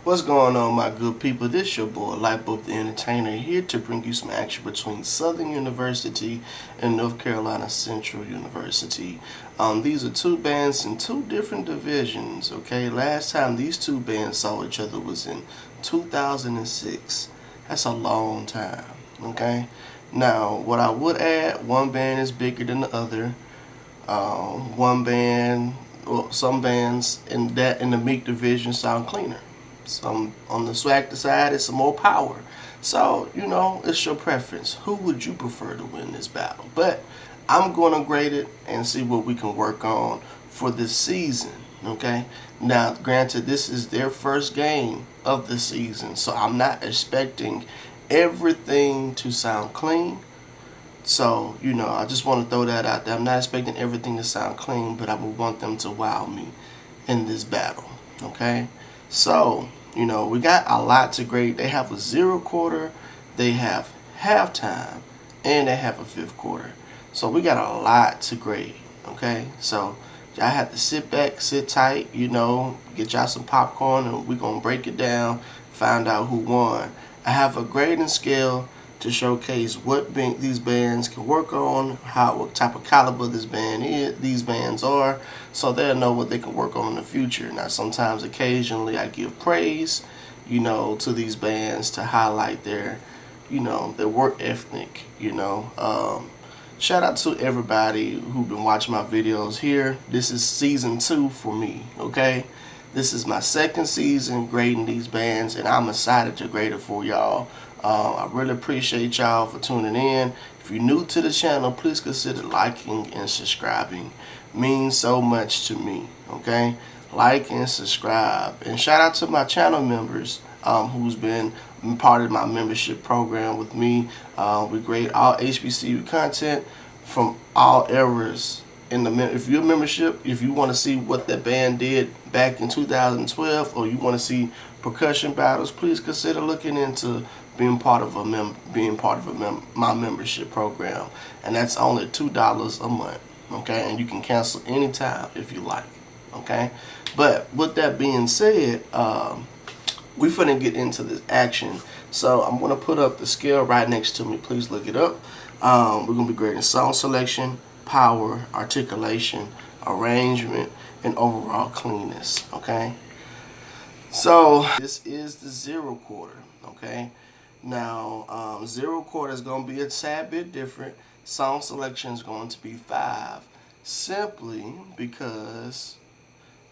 What's going on, my good people? This your boy, Lightbulb the Entertainer, here to bring you some action between Southern University and North Carolina Central University. These are two bands in two different divisions, okay? Last time these two bands saw each other was in 2006. That's a long time, okay? Now, what I would add, one band is bigger than the other. Some bands in the Meek division sound cleaner. Some on the swag side, it's some more power. So, it's your preference. Who would you prefer to win this battle? But I'm going to grade it and see what we can work on for this season, okay? Now, granted, this is their first game of the season, so I'm not expecting everything to sound clean. So, I just want to throw that out there. I'm not expecting everything to sound clean, but I would want them to wow me in this battle, okay? So, we got a lot to grade. They have a 0 quarter, they have halftime, and they have a 5th quarter. So we got a lot to grade, okay? So y'all have to sit back, sit tight, get y'all some popcorn, and we're going to break it down, find out who won. I have a grading scale to showcase what these bands can work on, what type of caliber these bands are, so they'll know what they can work on in the future. Now, sometimes, occasionally, I give praise, to these bands to highlight their work ethic. Shout out to everybody who've been watching my videos here. This is season 2 for me, okay? This is my 2nd season grading these bands, and I'm excited to grade it for y'all. I really appreciate y'all for tuning in. If you're new to the channel, please consider liking and subscribing. It means so much to me, okay? Like and subscribe. And shout out to my channel members who's been part of my membership program with me. We grade all HBCU content from all eras. If you're a membership, if you want to see what that band did back in 2012, or you want to see percussion battles, please consider looking into being part of my membership program, and that's only $2 a month, okay? And you can cancel anytime if you like, okay? But with that being said, we finna get into this action. So I'm gonna put up the scale right next to me. Please look it up. We're gonna be grading song selection, power, articulation, arrangement, and overall cleanness, okay? So this is the 0 quarter, okay? Now, 0 quarter is going to be a tad bit different. Song selection is going to be 5, simply because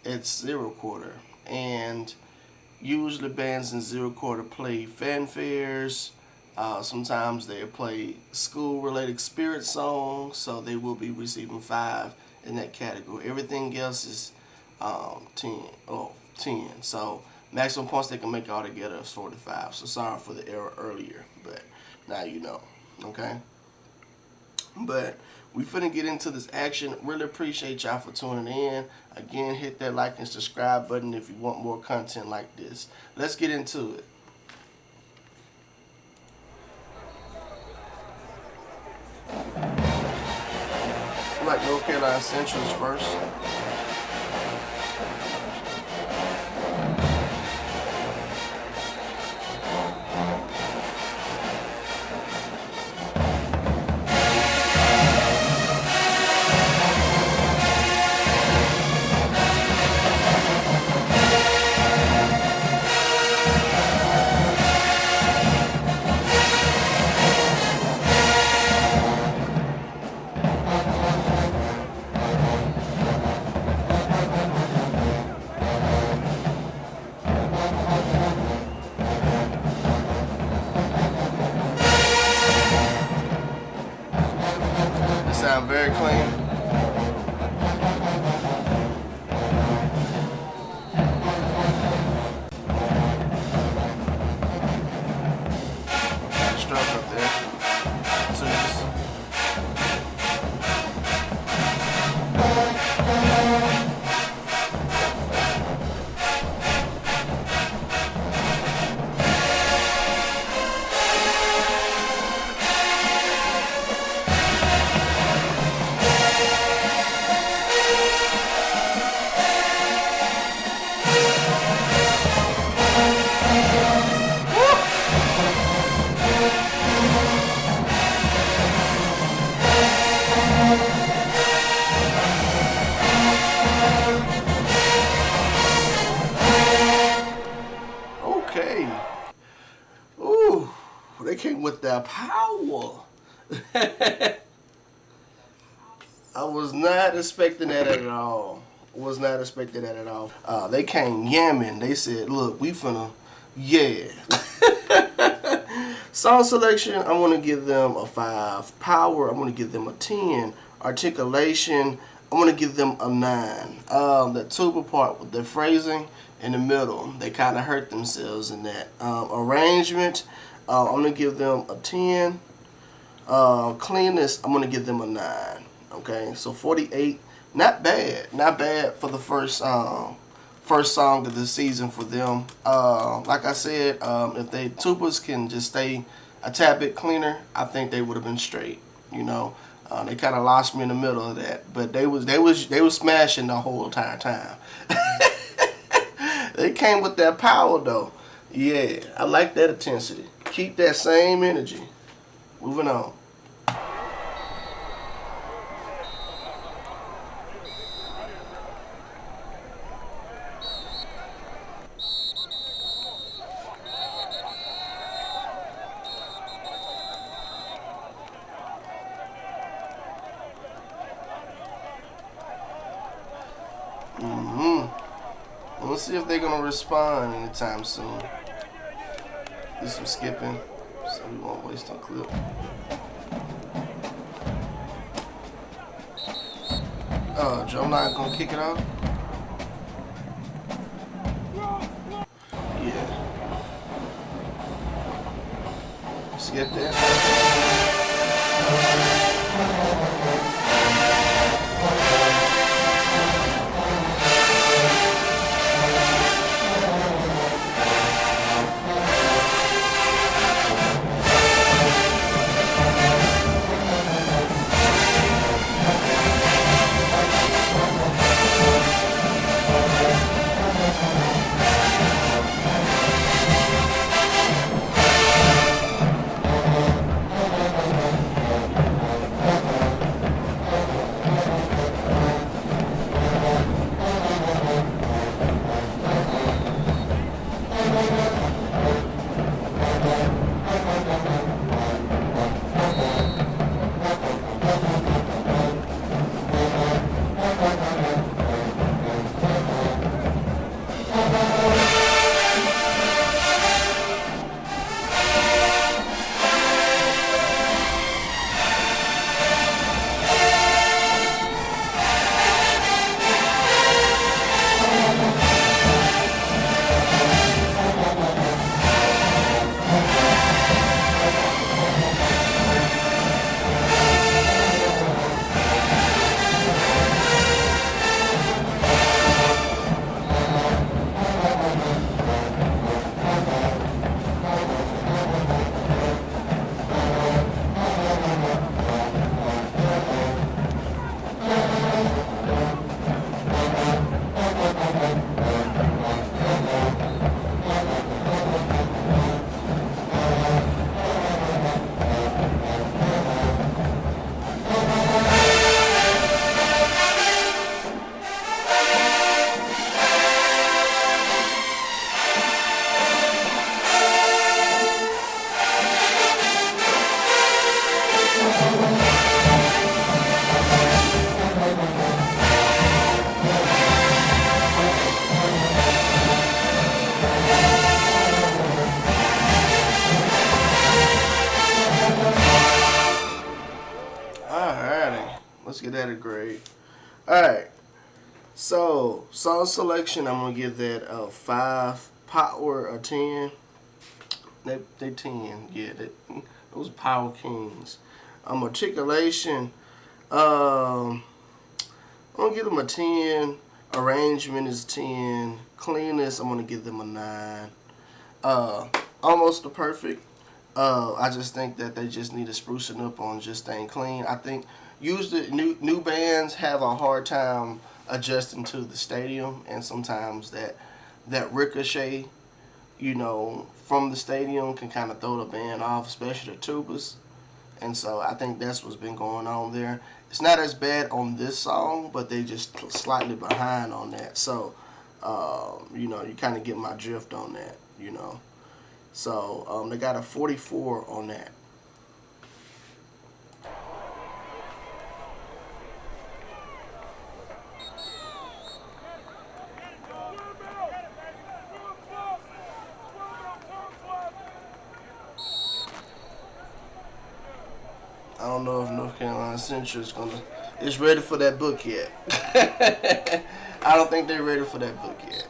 it's 0 quarter. And usually bands in 0 quarter play fanfares. Sometimes they play school-related spirit songs, so they will be receiving 5 in that category. Everything else is 10. So maximum points they can make altogether is 45. So sorry for the error earlier, but now you know, okay? But we finna get into this action. Really appreciate y'all for tuning in. Again, hit that like and subscribe button if you want more content like this. Let's get into it. Like North Carolina Central's first. Sound very clean. Stroke up there. the power. I was not expecting that at all. Was not expecting that at all. They came yamming. They said, "Look, we finna, yeah." Song selection, I want to give them a 5. Power, I want to give them a 10. Articulation, I want to give them a 9. The tuba part with the phrasing in the middle, they kind of hurt themselves in that. Arrangement, I'm going to give them a 10. Cleanness, I'm going to give them a 9. Okay, so 48, not bad. Not bad for the first song of the season for them. Like I said, if they tubas can just stay a tad bit cleaner, I think they would have been straight. You know, they kind of lost me in the middle of that, but they was smashing the whole entire time. They came with that power though. Yeah, I like that intensity. Keep that same energy. Moving on. Let's see if they're gonna respond anytime soon. Do some skipping, so we won't waste our clip. Joe not gonna kick it out? Yeah. Skip that. Alrighty, let's get that a grade. Alright, so song selection, I'm gonna give that a 5. Power a 10. They 10, yeah. Those power kings. Articulation, I'm gonna give them a 10. Arrangement is 10. Cleanness, I'm gonna give them a 9. Almost a perfect. I just think that they just need to sprucing up on just staying clean. I think usually new bands have a hard time adjusting to the stadium, and sometimes that ricochet, from the stadium can kind of throw the band off, especially the tubas. And so I think that's what's been going on there. It's not as bad on this song, but they just slightly behind on that. So, you kind of get my drift on that, So they got a 44 on that. don't know if North Carolina Central is ready for that book yet. I don't think they're ready for that book yet.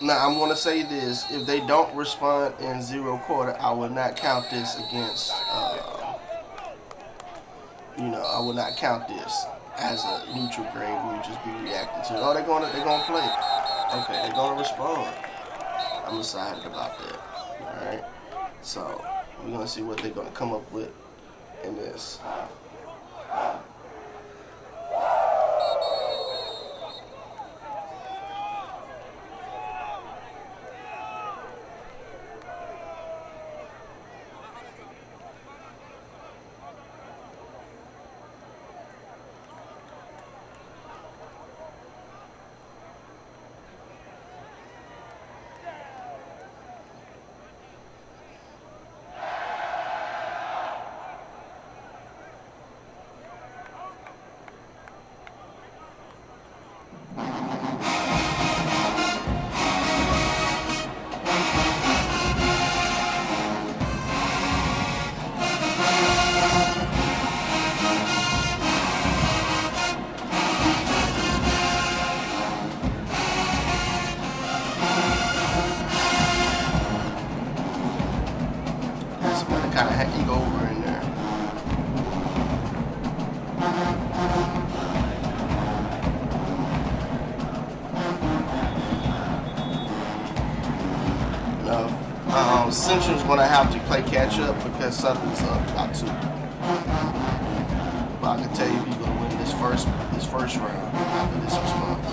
Now I'm gonna say this: if they don't respond in zero quarter, I will not count this against. I will not count this as a neutral grade. We would just be reacting to it. Oh, they're gonna play. Okay, they're gonna respond. I'm excited about that. All right. So we're gonna see what they're gonna come up with in this. Somebody kind of hanging over in there. Central's going to have to play catch up because Southern's up by 2. But I can tell you who's going to win this first round after this response.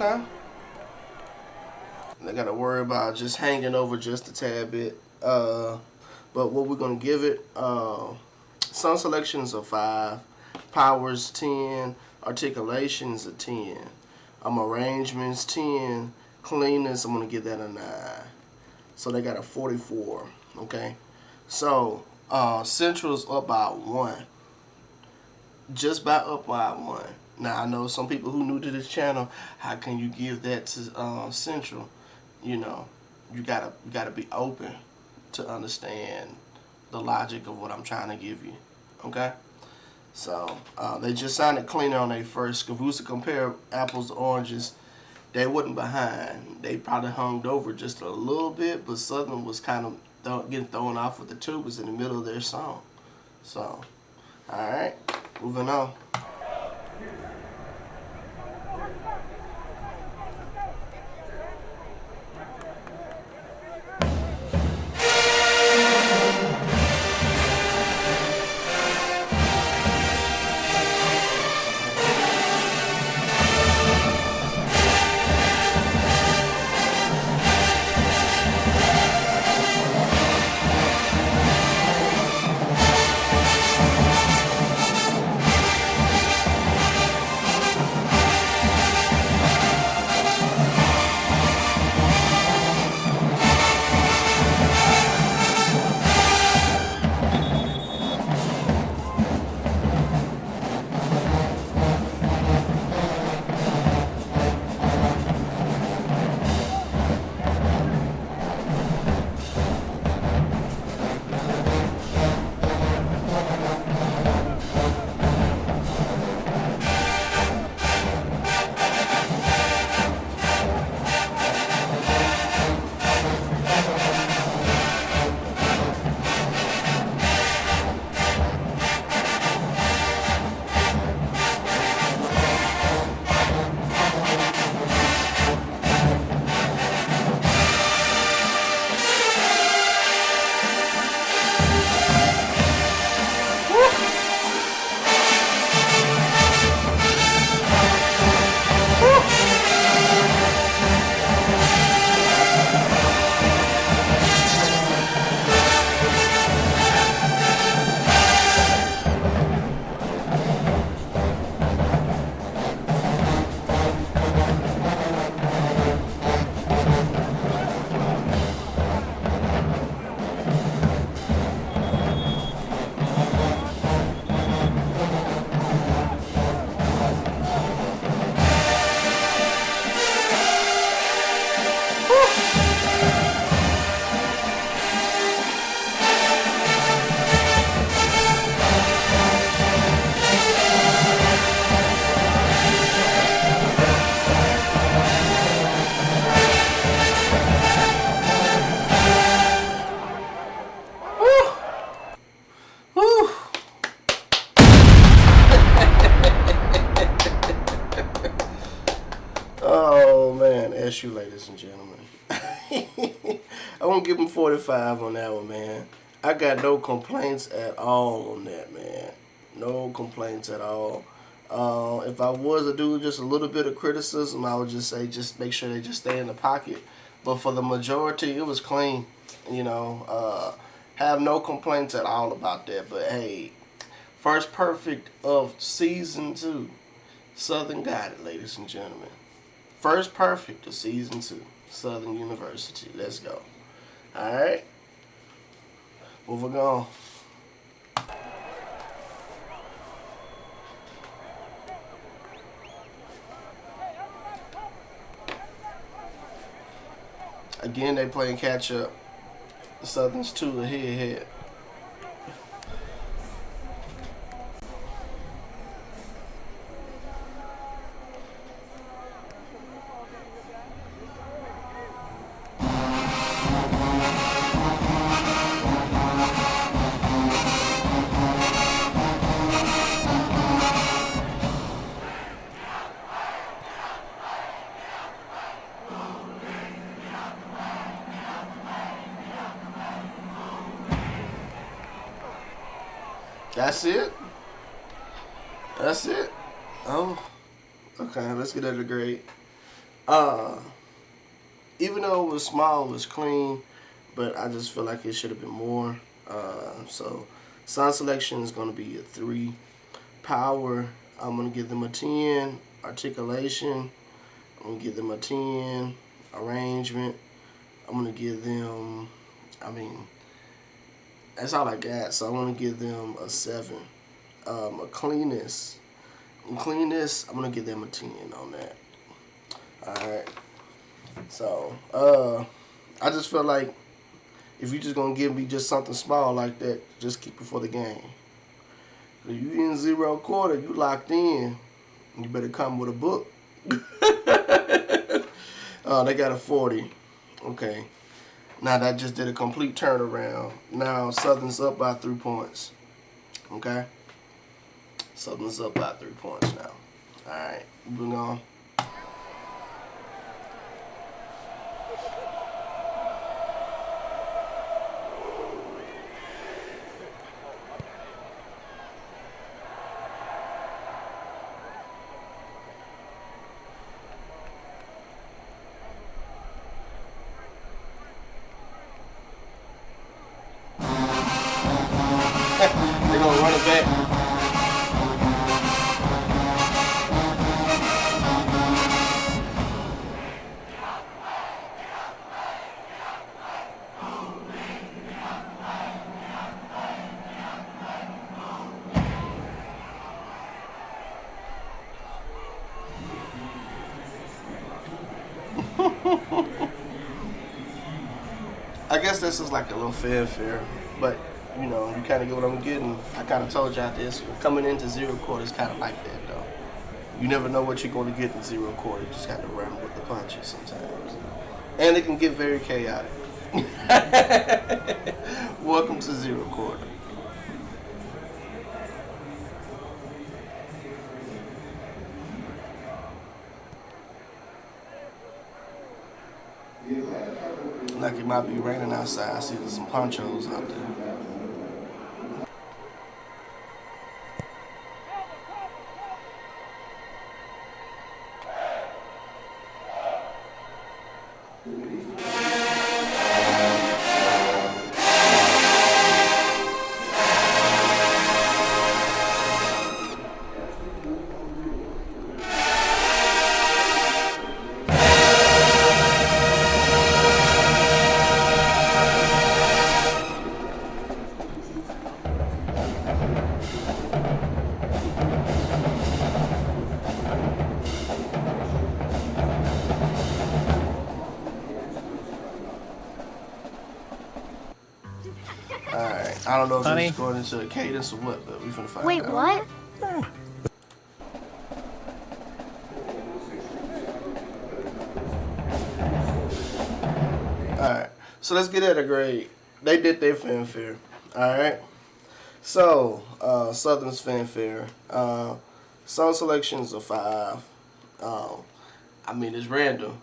Okay. They got to worry about just hanging over just a tad bit. But what we're going to give it, song selections are 5, powers 10, articulations are 10, arrangements 10, cleanness I'm going to give that a 9. So they got a 44. Okay. So Central's up by 1. Just by up by 1. Now I know some people who new to this channel. How can you give that to Central? You gotta be open to understand the logic of what I'm trying to give you. Okay. So they just sounded cleaner on their first. If we was to compare apples to oranges, they wasn't behind. They probably hung over just a little bit, but Southern was kind of getting thrown off with the tubas in the middle of their song. So, all right, moving on. Woo! Oh man, SU, ladies and gentlemen. I won't give him 45 on that one, man. I got no complaints at all on that, man. No complaints at all. If I was to do just a little bit of criticism, I would just say just make sure they just stay in the pocket. But for the majority, it was clean. You know, have no complaints at all about that. But hey, first perfect of season 2. Southern got it, ladies and gentlemen. First perfect of season 2. Southern University. Let's go. Alright. Moving on. Again, they playing catch up. The Southern's 2 ahead. That's it? That's it? Oh, okay. Let's get at the grade. Even though it was small, it was clean, but I just feel like it should have been more. So, sound selection is going to be a 3. Power, I'm going to give them a 10. Articulation, I'm going to give them a 10. Arrangement, I'm going to give them, that's all I got. So I want to give them a 7. A cleanness, I'm going to give them a 10 on that. Alright. So, I just feel like if you're just going to give me just something small like that, just keep it for the game. If you in 0 quarter, you locked in, you better come with a book. They got a 40. Okay. Now that just did a complete turnaround. Now Southern's up by 3 points. Okay? Southern's up by 3 points now. Alright, moving on. They're gonna run it back. I guess this is like a little fanfare, but you know, you kind of get what I'm getting. I kind of told y'all this. Coming into 0 quarter is kind of like that, though. You never know what you're going to get in 0 quarter. You just got to run with the punches sometimes. And it can get very chaotic. Welcome to 0 quarter. Like it might be raining outside. I see there's some ponchos out there. I don't know if Honey? it's going into a cadence or what, but we're finna find Wait, out. what? Alright, so let's get at a grade. They did their fanfare. Alright. So, Southern's fanfare. Song selections are 5. I mean, it's random.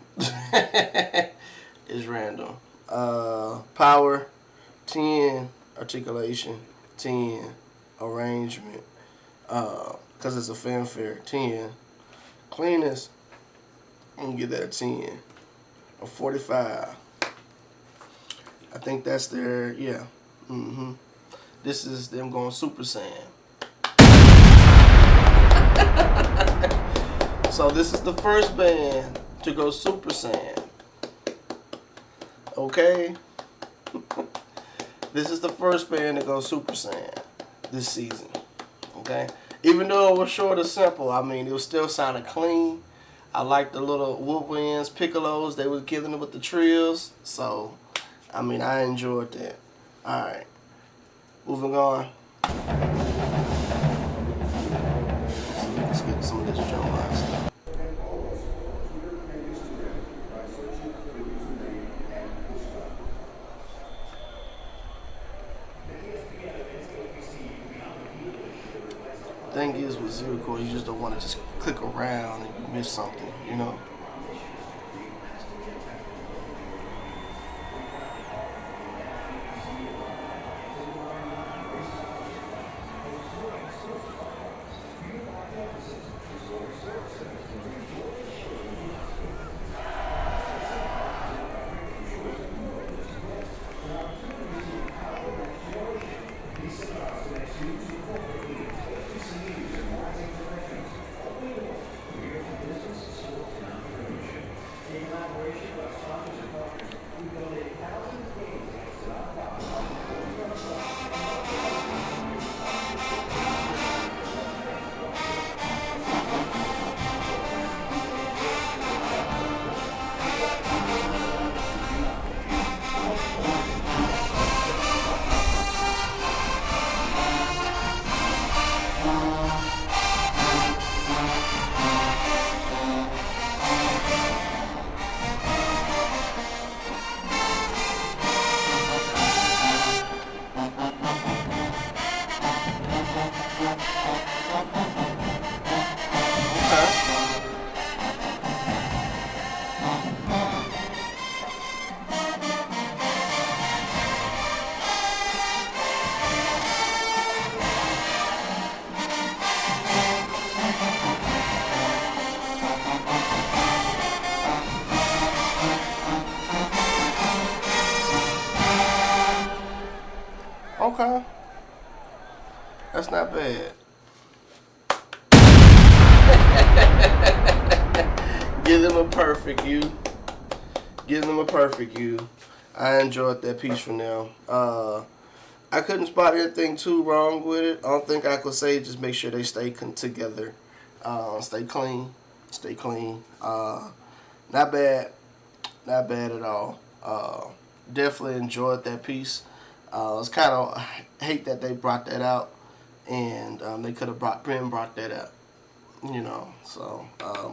It's random. Power, 10. Articulation, 10. Arrangement, because it's a fanfare, 10. Cleanness, I'm going to give that a 10. A 45. I think that's their, yeah. This is them going Super Saiyan. So this is the first band to go Super Saiyan. Okay? This is the first band to go Super Saiyan this season. Okay? Even though it was short and simple, I mean, it was still sounding clean. I liked the little woodwinds, piccolos they were giving it with the trills. So, I mean, I enjoyed that. Alright. Moving on. Let's get some of this drum line stuff. Thing is with zero chord, you just don't want to just click around and you miss something, you know? Okay. That's not bad. Give them a perfect you. Give them a perfect you. I enjoyed that piece from them. I couldn't spot anything too wrong with it. I don't think I could say just make sure they stay together. Stay clean. Stay clean. Not bad. Not bad at all. Definitely enjoyed that piece. It's kind of hate that they brought that out, and they could have brought that out, you know. So,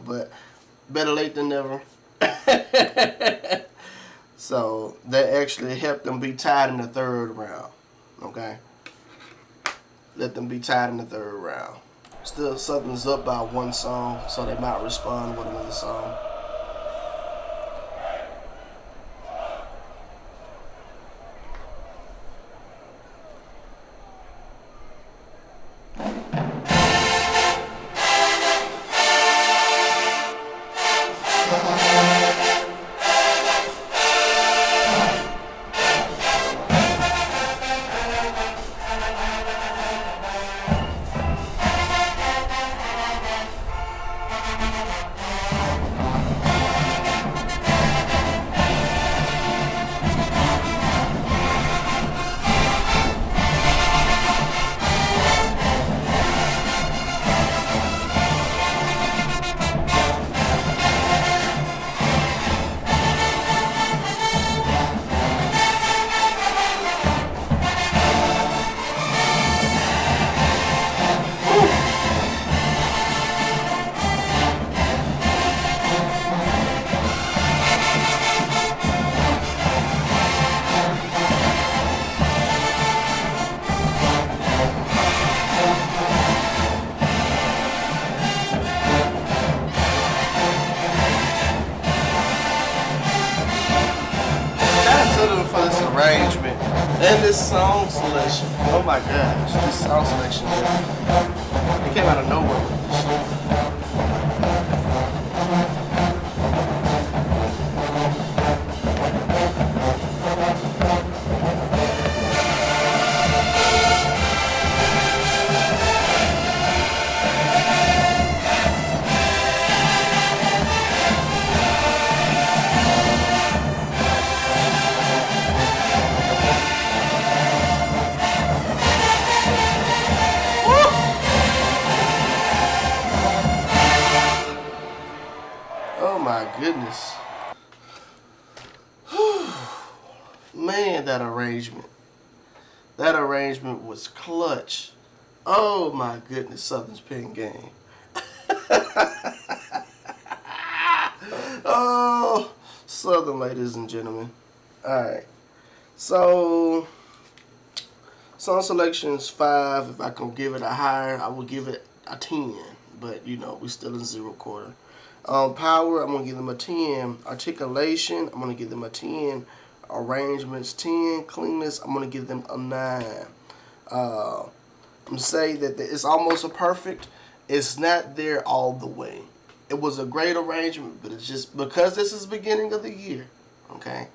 but better late than never. So that actually helped them be tied in the third round. Okay, let them be tied in the third round. Still, something's up by one song, so they might respond with another song. arrangement, and this song selection. Oh my gosh, this song selection, it came out of nowhere with this shit. Oh my goodness. Man, that arrangement. That arrangement was clutch. Oh my goodness, Southern's pen game. Oh, Southern, ladies and gentlemen. Alright. So, song selections 5. If I can give it a higher, I will give it a 10. But, you know, we still in zero quarter. Power, I'm going to give them a 10. Articulation, I'm going to give them a 10. Arrangements, 10. Cleanness, I'm going to give them a 9. I'm going to say that it's almost a perfect. It's not there all the way. It was a great arrangement, but it's just because this is the beginning of the year, okay?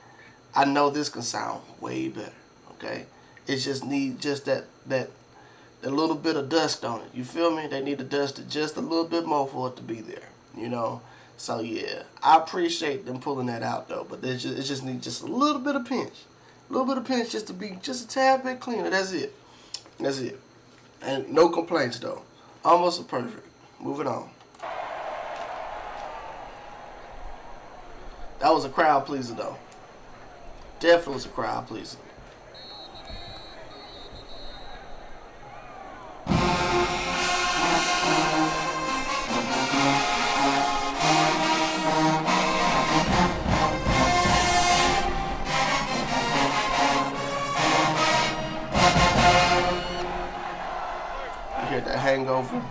I know this can sound way better, okay? It just needs just that little bit of dust on it. You feel me? They need to dust it just a little bit more for it to be there, you know? So, yeah, I appreciate them pulling that out, though, but it just needs just a little bit of pinch. A little bit of pinch just to be just a tad bit cleaner. That's it. That's it. And no complaints, though. Almost a perfect. Moving on. That was a crowd pleaser, though. Definitely was a crowd pleaser. You hear that hangover?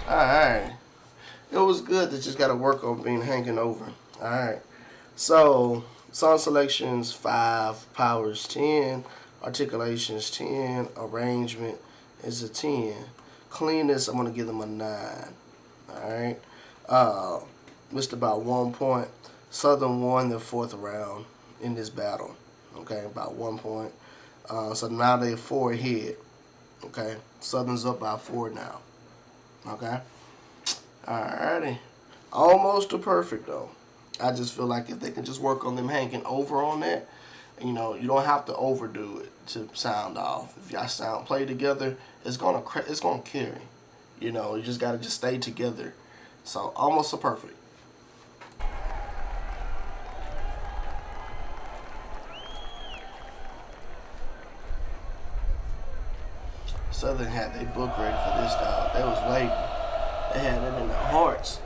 Alright. It was good. They just got to work on being hanging over. Alright. So, song selections 5, powers 10, articulations 10, arrangement is a 10. Cleanness, I'm going to give them a 9. Alright. Missed about 1 point. Southern won the 4th round in this battle. Okay, about 1 point. So now they're 4 ahead. Okay. Southern's up by 4 now. Okay. Alrighty. Almost a perfect, though. I just feel like if they can just work on them hanging over on that, you know, you don't have to overdo it to sound off. If y'all play together, it's gonna carry. You know, you just gotta just stay together. So almost a perfect. Southern had their book ready for this, dog. They was waiting. They had it in their hearts.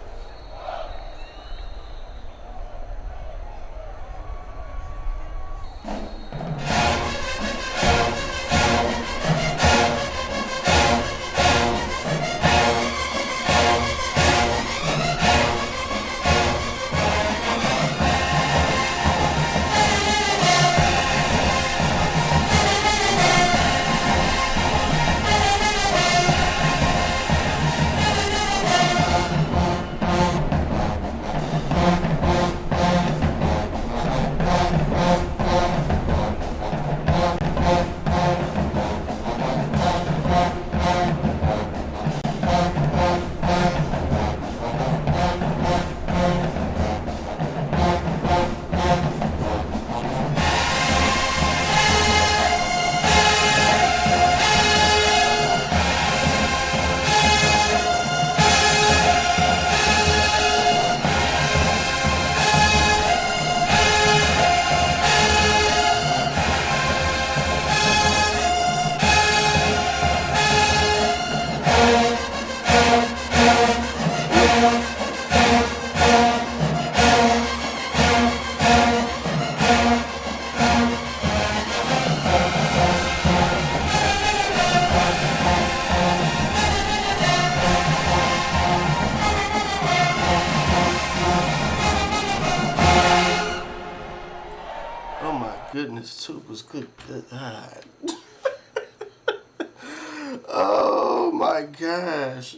goodness, too was good. Good God. Oh my gosh.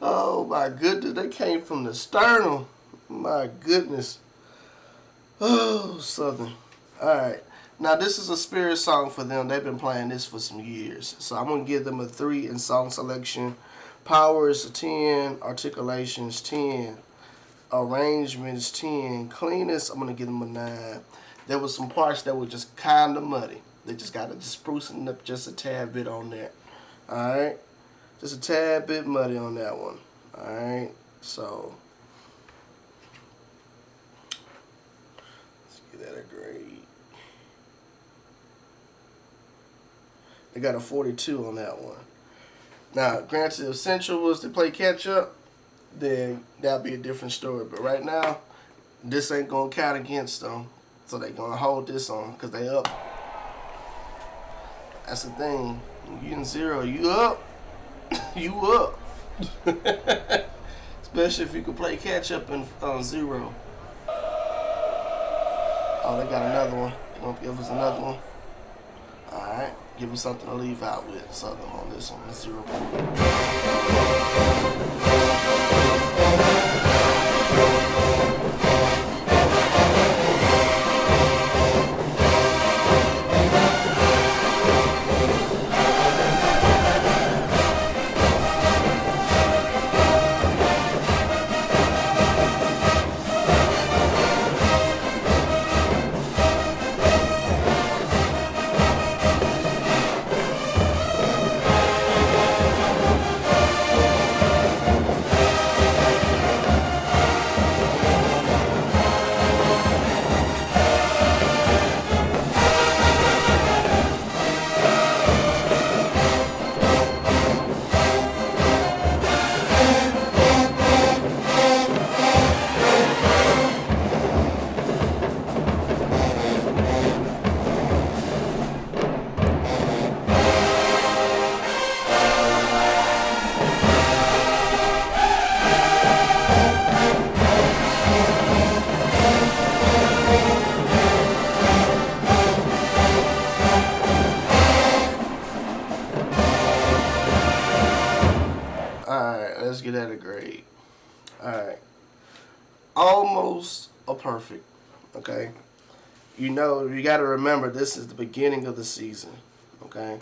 Oh my goodness, they came from the sternum. My goodness. Oh, Southern. Alright. Now this is a spirit song for them. They've been playing this for some years. So I'm going to give them a 3 in song selection. Power is a 10. Articulations 10. Arrangements 10. Cleanness, I'm going to give them a 9. There was some parts that were just kind of muddy. They just got to just sprucing up just a tad bit on that. Alright. Just a tad bit muddy on that one. Alright. So let's give that a grade. They got a 42 on that one. Now, granted, if Central was to play catch up, then that'd be a different story. But right now, this ain't gonna count against them, so they gonna hold this on because they up. That's the thing. You in 0, you up. You up. Especially if you can play catch up in 0. Oh, they got another one. They gonna give us another one. All right. Give them something to leave out with. Something on this one, 0. Alright, let's get at a grade. Alright. Almost a perfect. Okay? You know, you got to remember this is the beginning of the season. Okay?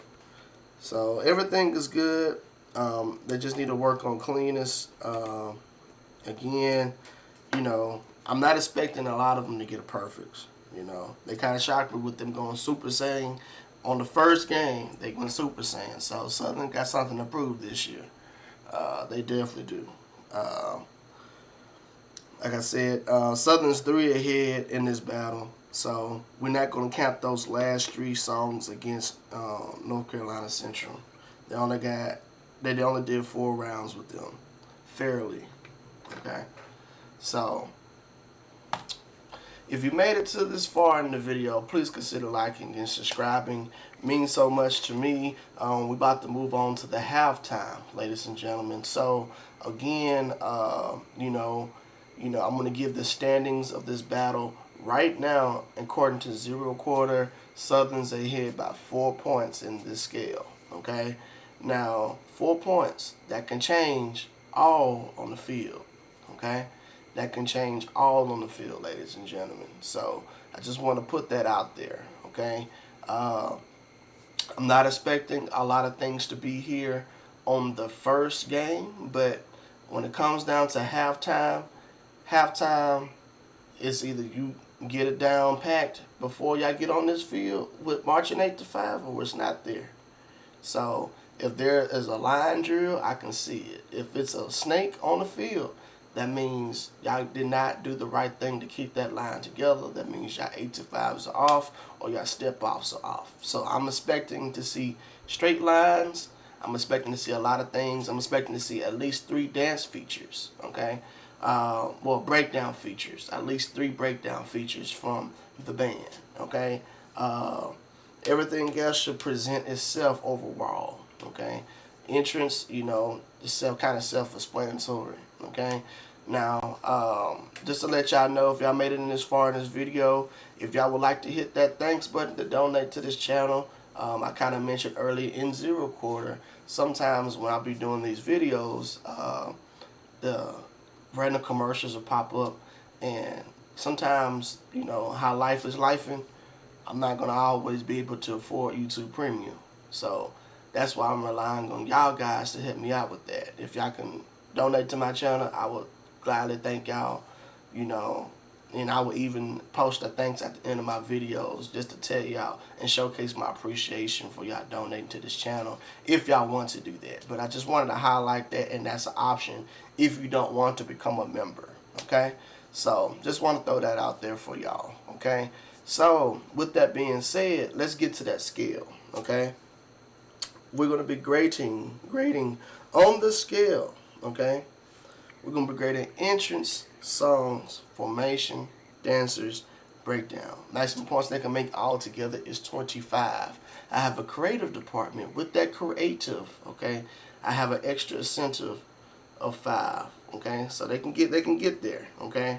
So everything is good. They just need to work on cleanness. Again, you know, I'm not expecting a lot of them to get a perfect. You know, they kind of shocked me with them going Super Saiyan. On the first game, they went Super Saiyan. So Southern got something to prove this year. They definitely do. Like I said, Southern's 3 ahead in this battle. So we're not going to count those last 3 songs against North Carolina Central. They only did 4 rounds with them fairly. Okay, so if you made it to this far in the video, please consider liking and subscribing. It means so much to me. We're about to move on to the halftime, ladies and gentlemen. So again, you know, I'm going to give the standings of this battle right now. According to Zero Quarter, Southern's ahead by 4 points in this scale. Okay, now 4 points that can change all on the field. Okay, that can change all on the field, ladies and gentlemen. So I just want to put that out there. Okay, I'm not expecting a lot of things to be here on the first game, but when it comes down to halftime it's either you get it down packed before y'all get on this field with marching 8-5, or it's not there. So if there is a line drill, I can see it. If it's a snake on the field, that means y'all did not do the right thing to keep that line together. That means y'all 8-5s are off, or y'all step-offs are off. So I'm expecting to see straight lines. I'm expecting to see a lot of things. I'm expecting to see at least 3 dance features, okay? Well, breakdown features. At least 3 breakdown features from the band, okay? Everything else should present itself overall, okay? Entrance, you know, kind of self-explanatory, okay? Now, just to let y'all know, if y'all made it in this far in this video, if y'all would like to hit that thanks button to donate to this channel, I kind of mentioned earlier in zero quarter, sometimes when I'll be doing these videos, the random commercials will pop up, and sometimes, you know, how life is lifing, I'm not going to always be able to afford YouTube Premium. So that's why I'm relying on y'all guys to help me out with that. If y'all can donate to my channel, I would gladly thank y'all, you know, and I will even post a thanks at the end of my videos just to tell y'all and showcase my appreciation for y'all donating to this channel if y'all want to do that. But I just wanted to highlight that, and that's an option if you don't want to become a member, okay? So just want to throw that out there for y'all, okay? So with that being said, let's get to that scale, okay? We're going to be grading on the scale, okay? We're going to be grading entrance, songs, formation, dancers, breakdown. Maximum points they can make all together is 25. I have a creative department. With that creative, okay, I have an extra incentive of 5, okay? So they can get there, okay?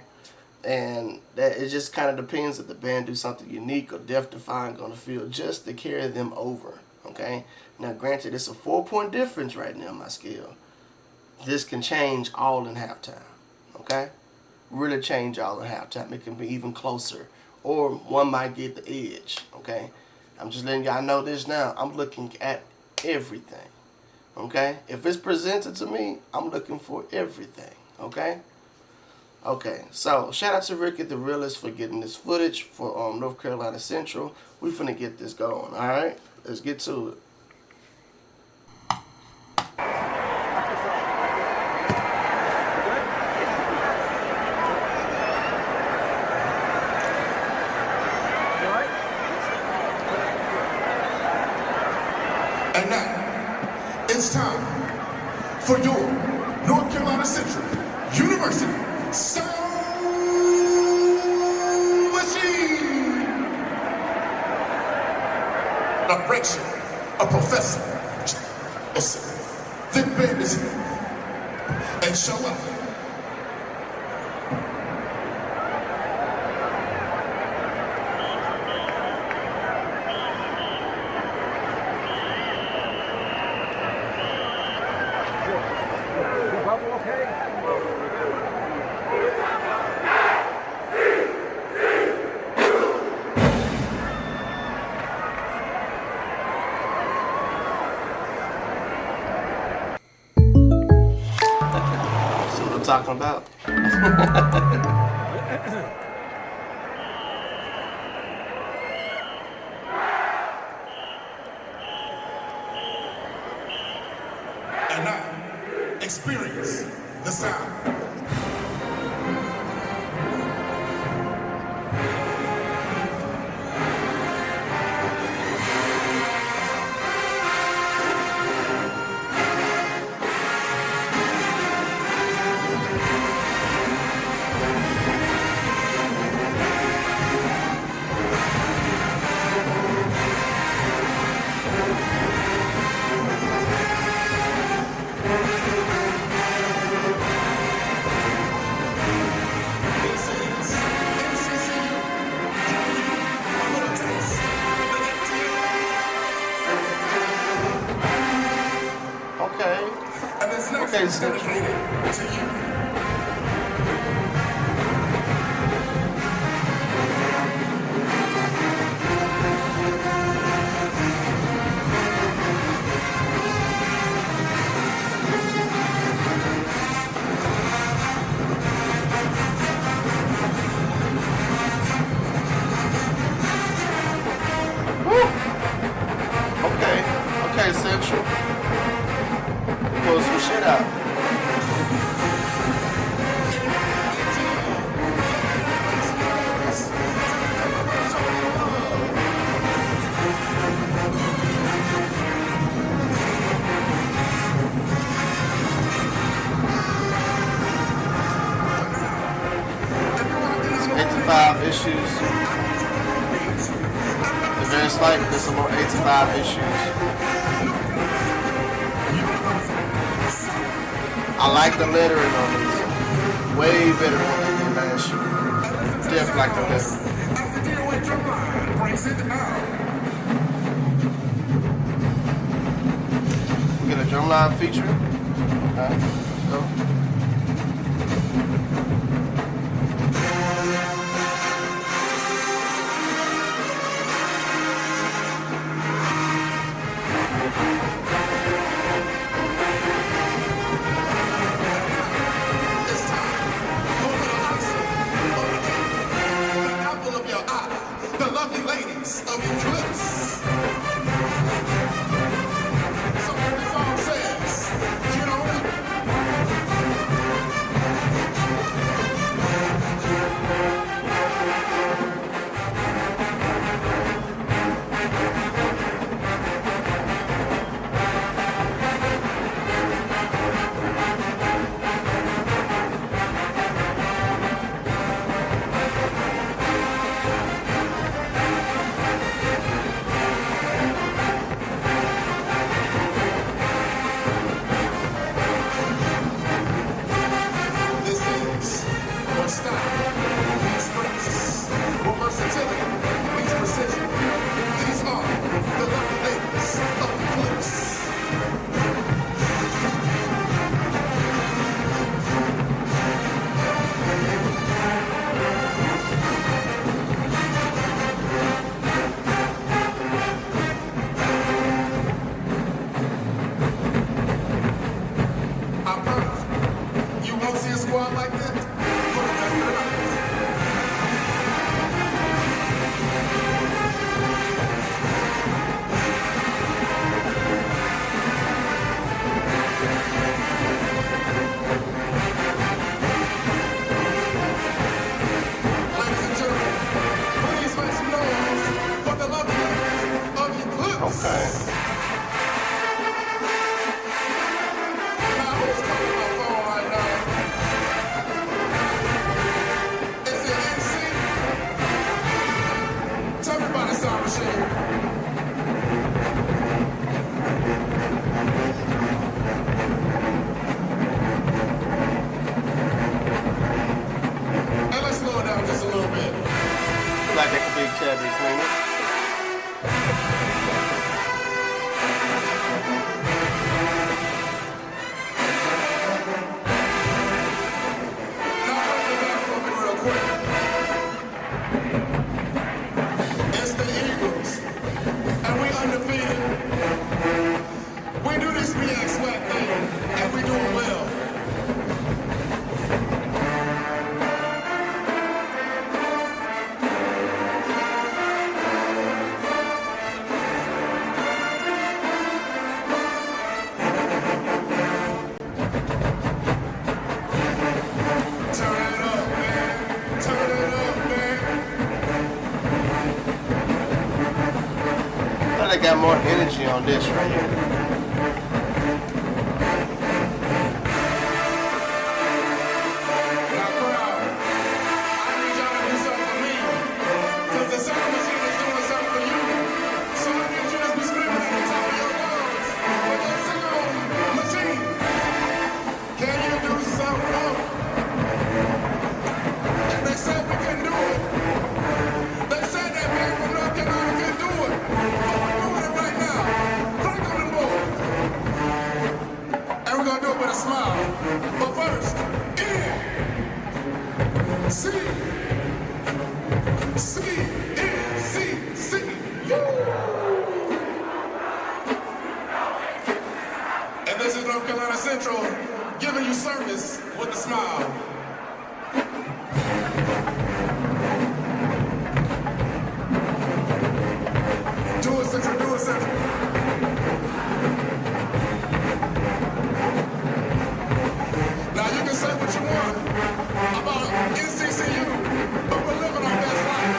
And that it just kind of depends if the band do something unique or death-defying on the field just to carry them over, okay? Now, granted, it's a 4-point difference right now on my scale. This can change all in halftime, okay? Really change all in halftime. It can be even closer, or one might get the edge, okay? I'm just letting y'all know this now. I'm looking at everything, okay? If it's presented to me, I'm looking for everything, okay? Okay, so shout out to Ricky the Realist for getting this footage for North Carolina Central. We finna get this going, all right? Let's get to it. And now, it's time for your North Carolina Central University Sound Machine. Direction of Professor Then band is here and show up. See what I'm talking about? And now, experience the sound. This is NCCU. A little taste of the Okay. and this next Okay, is so- dedicated to you. Okay, Central. Pull some shit out. Five issues. It's very slight, but there's some more 8 to 5 issues. I like the lettering on this. Way better one than last year. And listen to the Definitely like the sounds better one. as the DOA drumline brings it out. We get a drumline feature. Okay, let's go. It's time for a little icing on the cake. The apple of your eye, the lovely ladies of Eclipse. So what the song says, you know, this is what style meets grace, what versatility meets precision. These are the lovely ladies of Eclipse. I promise you won't see a squad like this for the rest of the night. Ladies and gentlemen, please make some noise for the lovely ladies of Eclipse. Okay. Now, who's calling my phone right now? Is it NC? Tell me about the sound machine. And let's slow it down just a little bit. Like that could be a tad bit cleaner. Now, break it down for me real quick. It's the Eagles, and we undefeated. We do this react swag thing, and we do it well. Turn it up, man. Turn it up, man. But I got more energy on this right here. Now, crowd, I need y'all to do something for me. Because the sound machine is doing something for you. So I need you to be screaming at the top of your lungs with the sound machine. Can you do something? And they said we can do it. They said that man from North Carolina can do it. But we're doing it right now. Crank on the board. And we're going to do it with a smile. But first, NCCU. And this is North Carolina Central giving you service with a smile. Do it, Central, do it, Central. Now you can say what you want about NCCU, but we're living our best life.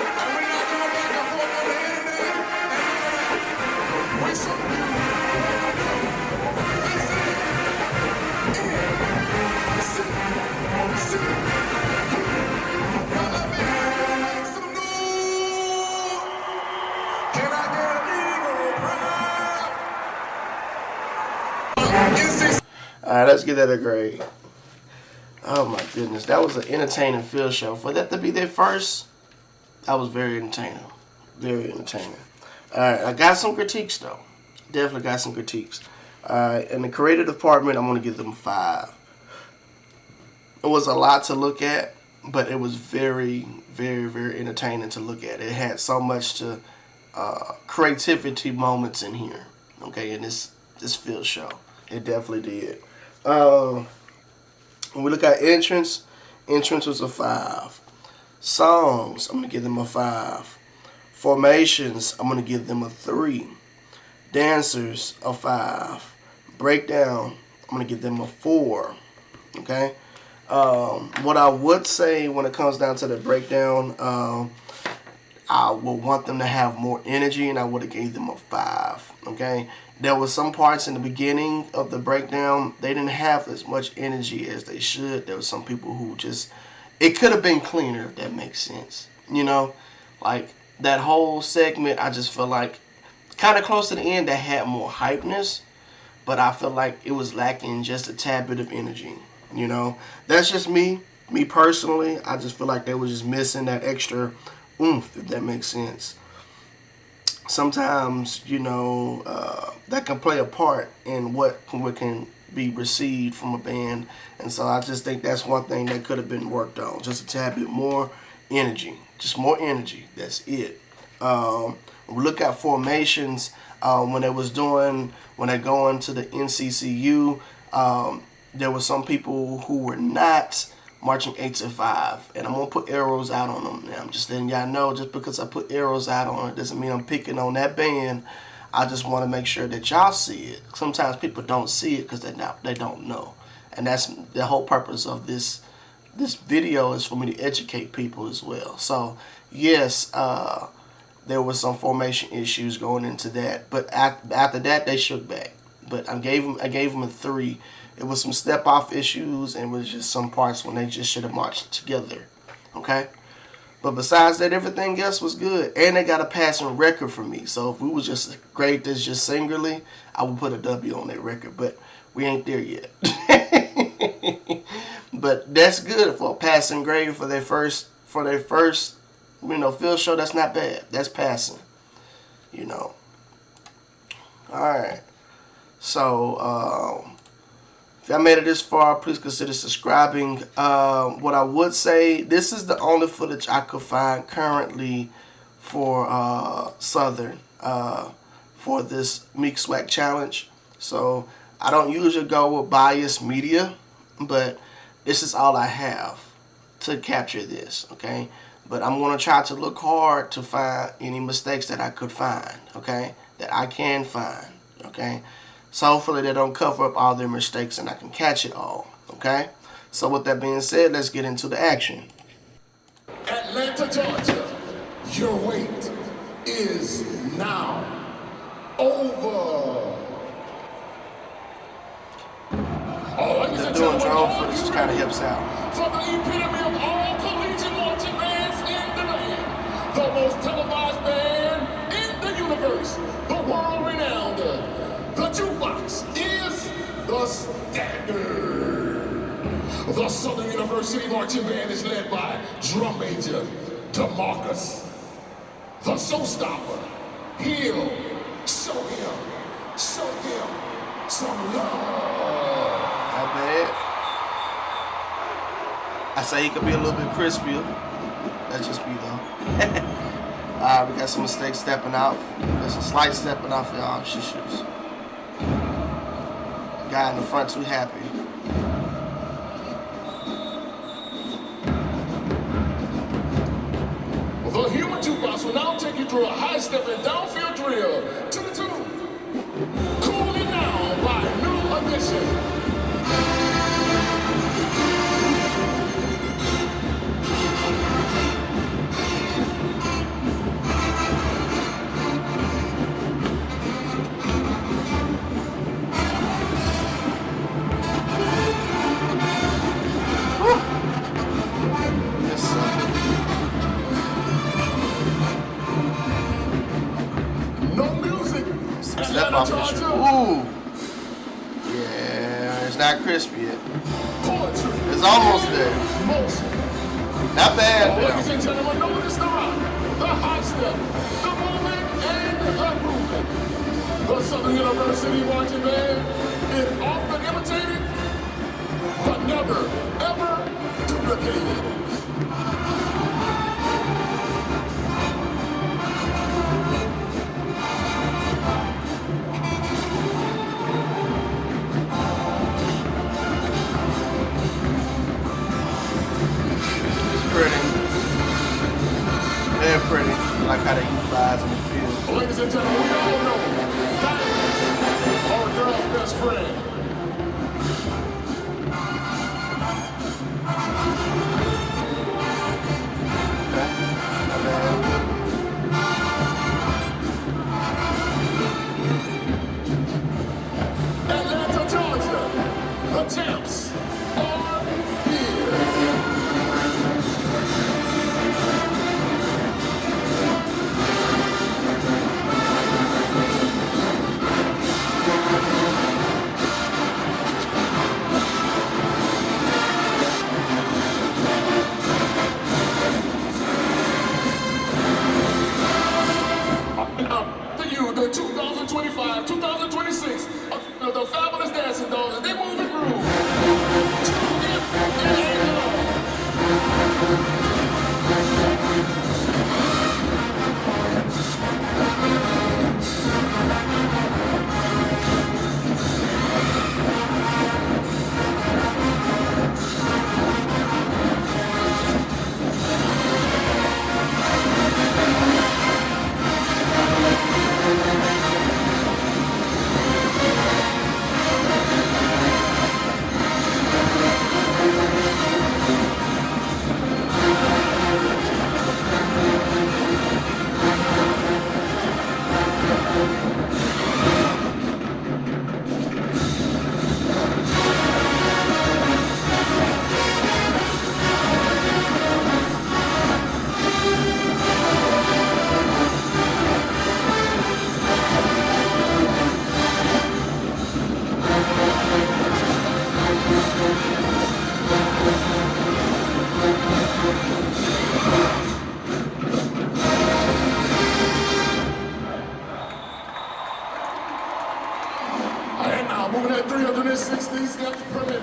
And we're not going back and forth on the internet and all that. We show you what we do. This is NCCU. Now let me make some noise. Can I get an eagle proud? NCCU. right, let's get that a grade. Oh my goodness, that was an entertaining field show. For that to be their first, that was very entertaining. Very entertaining. All right, I got some critiques though. Definitely got some critiques. All right, in the creative department, I'm gonna give them 5. It was a lot to look at, but it was very, very, very entertaining to look at. It had so much to creativity moments in here. Okay, in this field show, it definitely did. When we look at entrance, entrance was a 5. Songs, I'm gonna give them a 5. Formations, I'm gonna give them a 3. Dancers, a 5. Breakdown, I'm gonna give them a 4. Okay. What I would say when it comes down to the breakdown, I would want them to have more energy, and I would have gave them a 5. Okay, there was some parts in the beginning of the breakdown they didn't have as much energy as they should. There was some people who just it could have been cleaner, if that makes sense. You know, like that whole segment, I just feel like kind of close to the end that had more hypeness, but I feel like it was lacking just a tad bit of energy. You know, that's just me. Me personally, I just feel like they were just missing that extra oomph, if that makes sense. Sometimes, you know, that can play a part in what can be received from a band. And so I just think that's one thing that could have been worked on. Just a tad bit more energy. Just more energy. That's it. We look at formations when they go into the NCCU, there were some people who were not marching 8 to 5, and I'm gonna put arrows out on them. Now I'm just letting y'all know, just because I put arrows out on it doesn't mean I'm picking on that band. I just want to make sure that y'all see it. Sometimes people don't see it because they don't know, and that's the whole purpose of this video, is for me to educate people as well. So yes, there was some formation issues going into that, but after that they shook back. But I gave them a 3. It was some step off issues, and it was just some parts when they just should have marched together. Okay? But besides that, everything else was good. And they got a passing record for me. So if we was just grade this just singularly, I would put a W on that record. But we ain't there yet. But that's good for a passing grade for their first field show. That's not bad. That's passing. You know. Alright. So if y'all made it this far, please consider subscribing. What I would say, this is the only footage I could find currently for Southern for this Meek Swag Challenge. So I don't usually go with biased media, but this is all I have to capture this, okay? But I'm going to try to look hard to find any mistakes that I could find, okay? That I can find, okay? So hopefully they don't cover up all their mistakes and I can catch it all, okay? So with that being said, let's get into the action. Atlanta, Georgia, your wait is now over. Just doing drone footage kind of helps out. For the epitome of all collegiate marching bands in the land, the most televised band in the universe, the world-renowned, the jukebox is the standard. The Southern University Marching Band is led by drum major DeMarcus. The showstopper, Hill. Show him some love. Not bad. I say he could be a little bit crispier. That's just me though. Alright, we got some mistakes stepping out. There's a slight stepping off y'all shoes. Guy in the front too happy. The human jukebox will now take you through a high-stepping downfield drill to the tune. Cool It Now by New Edition. Yes, sir. No music. Some step Atlanta, off Georgia. issue. Ooh. Yeah, it's not crispy yet. Poetry. It's almost there. Motion. Not bad Ladies now. and gentlemen, notice the rock, the high step, the movement, and the groovement. The Southern University Marching Band is often imitated, but never, ever duplicated. It's pretty. Very pretty. I like how they utilize in the field. Ladies and gentlemen, we all know diamonds are a girl's best friend. Okay. Not bad. Atlanta, Georgia, the champs are here. To you, the 2025, 2026, the fabulous dancing dolls, and they move the groove. And now, moving at 360 steps per minute.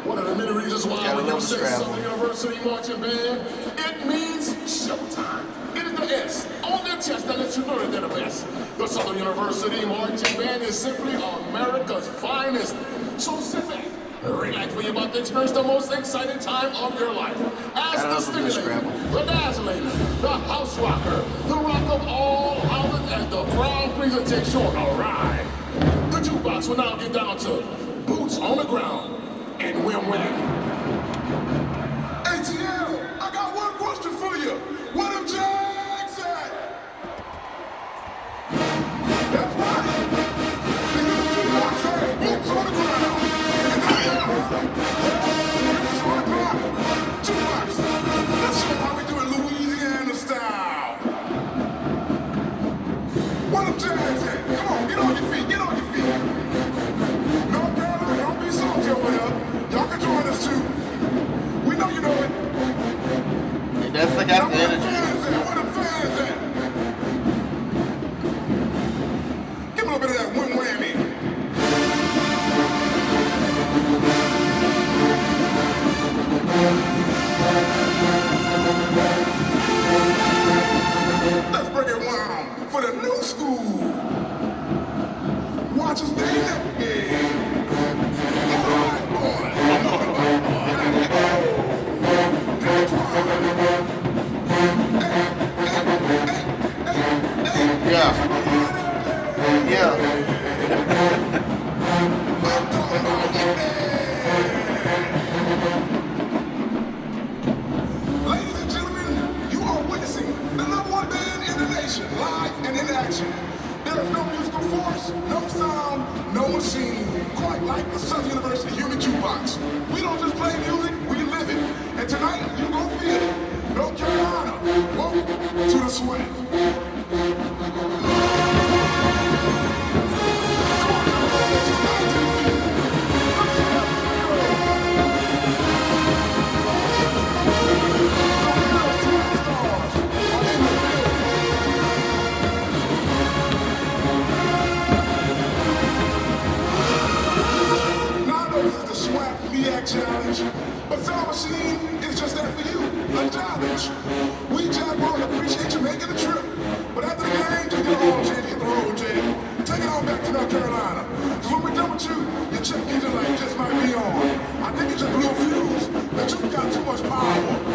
One of the many reasons why Got a when you little say scrabble. Southern University Marching Band, it means showtime. It is the S on their chest that lets you know that they're the best. The Southern University Marching Band is simply America's finest. So sit back, relax when you're about to experience the most exciting time of your life. As Got the a little stimulator, scrabble. the dazzler, the house rocker, the rock of all houses, and the crowd pleaser takes you on a ride. The jukebox will now get down to boots on the ground and win-win. ATL, I got one question for you. What them Jags at? That's right. This is the jukebox saying boots on the ground. Boots on the ground. Jukebox. Let's show how we do it Louisiana style. What them Jags at? Come on, get on your feet, get on your feet. North Carolina, don't be salty over there. Y'all can join us too. We know you know it. They definitely got the Where the energy. fans at? Where the fans at? Give a little bit of that one whammy. Let's bring it round for the new school. Watch us day that game. All right, boy. Yeah. Yeah. Ladies and gentlemen, you are witnessing the #1 band in the nation, live and in action. There is no musical force, no sound, no machine, quite like the Southern University Human Jukebox. We don't just play music, we live it. And tonight, you gon' feel it. North Carolina, welcome to the sweat. Come on, just 9 to the feet. North Carolina. Because when we're done with you, your check engine light just might be on. I think it just blew a fuse. But you got too much power.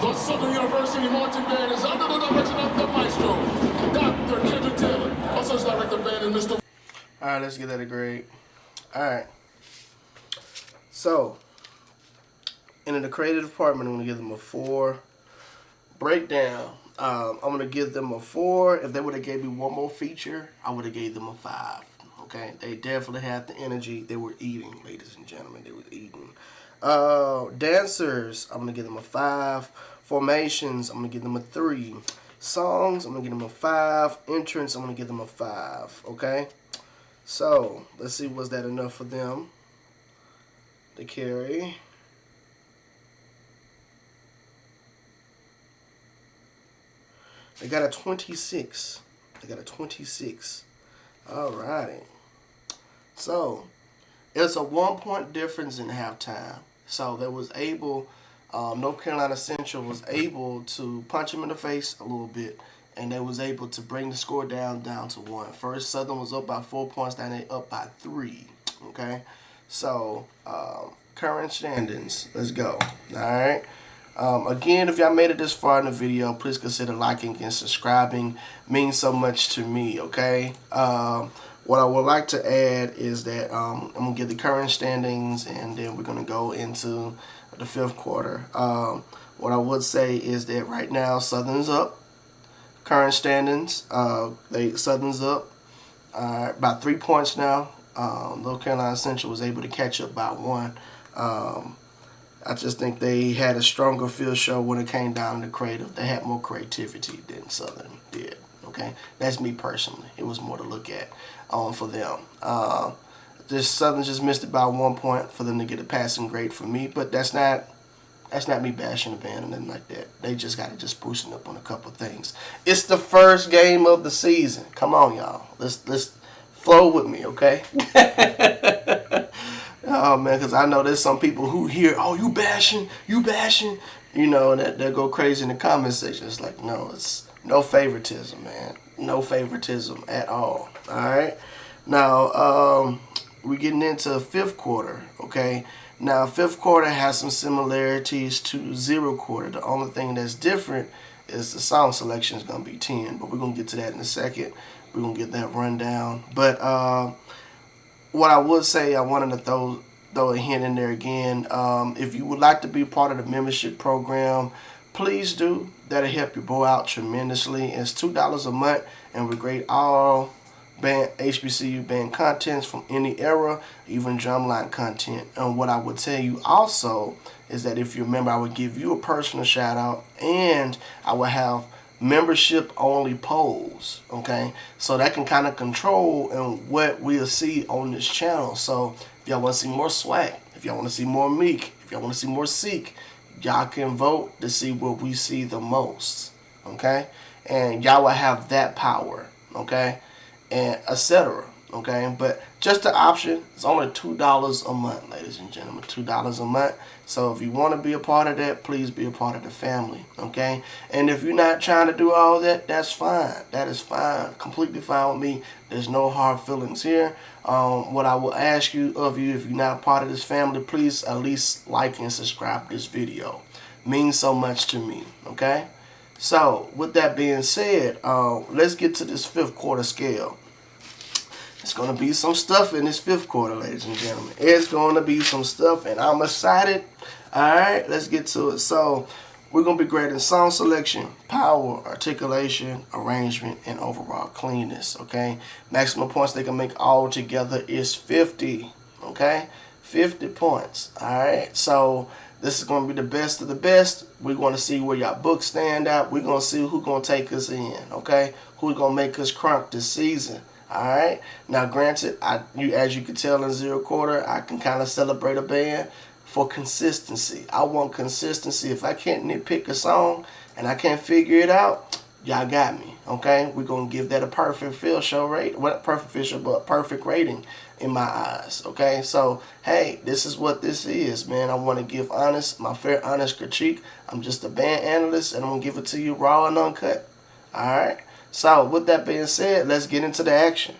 The Southern University Marching Band is under the direction of the maestro, Dr. Kendrick Taylor. Also director of the band is Mr. All right, let's get that a grade. All right. So, in the creative department, I'm going to give them a 4. Breakdown. I'm going to give them a 4. If they would have gave me one more feature, I would have gave them a 5. Okay? They definitely had the energy. They were eating, ladies and gentlemen. They were eating. Dancers, I'm going to give them a 5. Formations, I'm going to give them a 3. Songs, I'm going to give them a 5. Entrance, I'm going to give them a 5. Okay? So, let's see, was that enough for them to carry? They got a 26. They got a 26. Alrighty. So, it's a 1-point difference in halftime. So, they was able, North Carolina Central was able to punch them in the face a little bit. And they was able to bring the score down to 1. First, Southern was up by 4 points. Now they up by 3. Okay? So, current standings. Let's go. Alright? Again, if y'all made it this far in the video, please consider liking and subscribing. Means so much to me, okay? What I would like to add is that I'm going to give the current standings, and then we're going to go into the 5th quarter. What I would say is that right now, Southern's up. Current standings, Southern's up by 3 points now. North Carolina Central was able to catch up by 1. I just think they had a stronger field show when it came down to creative. They had more creativity than Southern did. Okay, that's me personally. It was more to look at for them. Southern just missed it by 1 point for them to get a passing grade from me, but that's not me bashing the band or nothing like that. They just got to just boosting up on a couple of things. It's the first game of the season. Come on, y'all. Let's flow with me, okay? Oh, man, because I know there's some people who hear, oh, you bashing, you know, and they'll go crazy in the comment section. It's like, no, it's no favoritism, man. No favoritism at all, all right? Now, we're getting into 5th quarter, okay? Now, 5th quarter has some similarities to 0 quarter. The only thing that's different is the song selection is going to be 10, but we're going to get to that in a second. We're going to get that rundown. But what I would say, I wanted to throw a hint in there again. If you would like to be part of the membership program, please do. That'll help your boy out tremendously. It's $2 a month, and we grade all HBCU band contents from any era, even drumline content. And what I would tell you also is that if you're a member, I would give you a personal shout out, and I will have membership only polls, okay? So that can kind of control and what we'll see on this channel. So if y'all want to see more swag, if y'all want to see more Meek, if y'all want to see more Seek, y'all can vote to see what we see the most, okay? And y'all will have that power, okay? And etc. Okay, but just the option is only $2 a month, ladies and gentlemen. $2 a month. So if you want to be a part of that, please be a part of the family. Okay, and if you're not trying to do all that, that's fine. That is fine. Completely fine with me. There's no hard feelings here. What I will ask of you, if you're not part of this family, please at least like and subscribe to this video. Means so much to me. Okay. So with that being said, let's get to this 5th quarter scale. It's going to be some stuff in this 5th quarter, ladies and gentlemen. It's going to be some stuff, and I'm excited. All right, let's get to it. So we're going to be grading song selection, power, articulation, arrangement, and overall cleanness, okay? Maximum points they can make all together is 50, okay? 50 points, all right? So this is going to be the best of the best. We're going to see where y'all books stand out. We're going to see who's going to take us in, okay? Who's going to make us crunk this season. All right. Now, granted, as you can tell in 0 quarter, I can kind of celebrate a band for consistency. I want consistency. If I can't nitpick a song and I can't figure it out, y'all got me. Okay, we're gonna give that a perfect field show rate. What perfect field show, but perfect rating in my eyes. Okay, so hey, this is what this is, man. I want to give my fair, honest critique. I'm just a band analyst, and I'm gonna give it to you raw and uncut. All right. So with that being said, let's get into the action.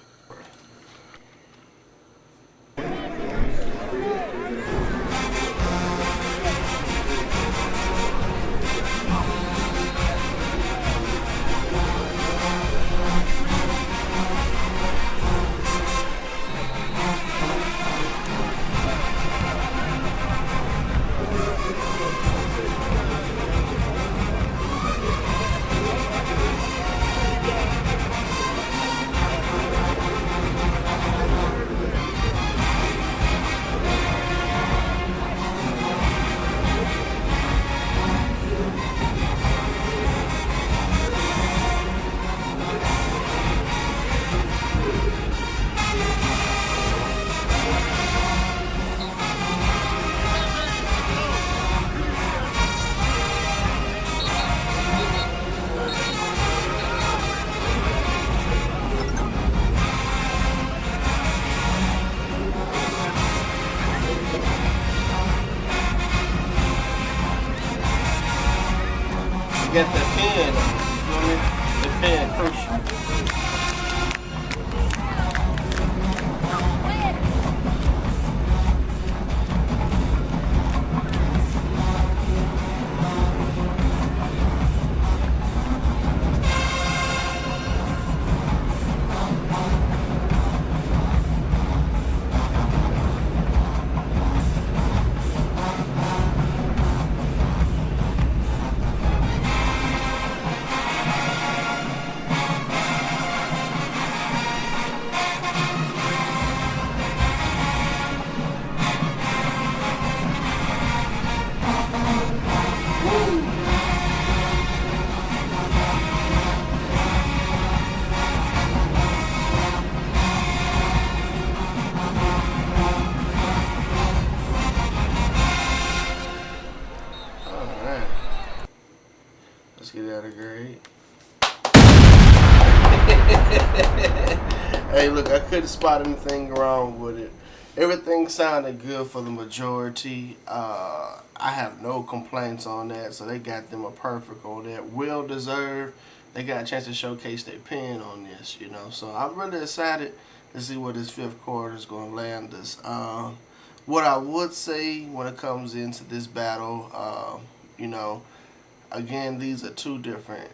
Get the pen, you feel me? The pen crucial. Alright. Let's get out of grade. Hey, look, I couldn't spot anything wrong with it. Everything sounded good for the majority. I have no complaints on that, so they got them a perfect on that. Well deserved. They got a chance to showcase their pen on this, you know. So I'm really excited to see where this fifth quarter is going to land us. What I would say when it comes into this battle, you know, again, these are two different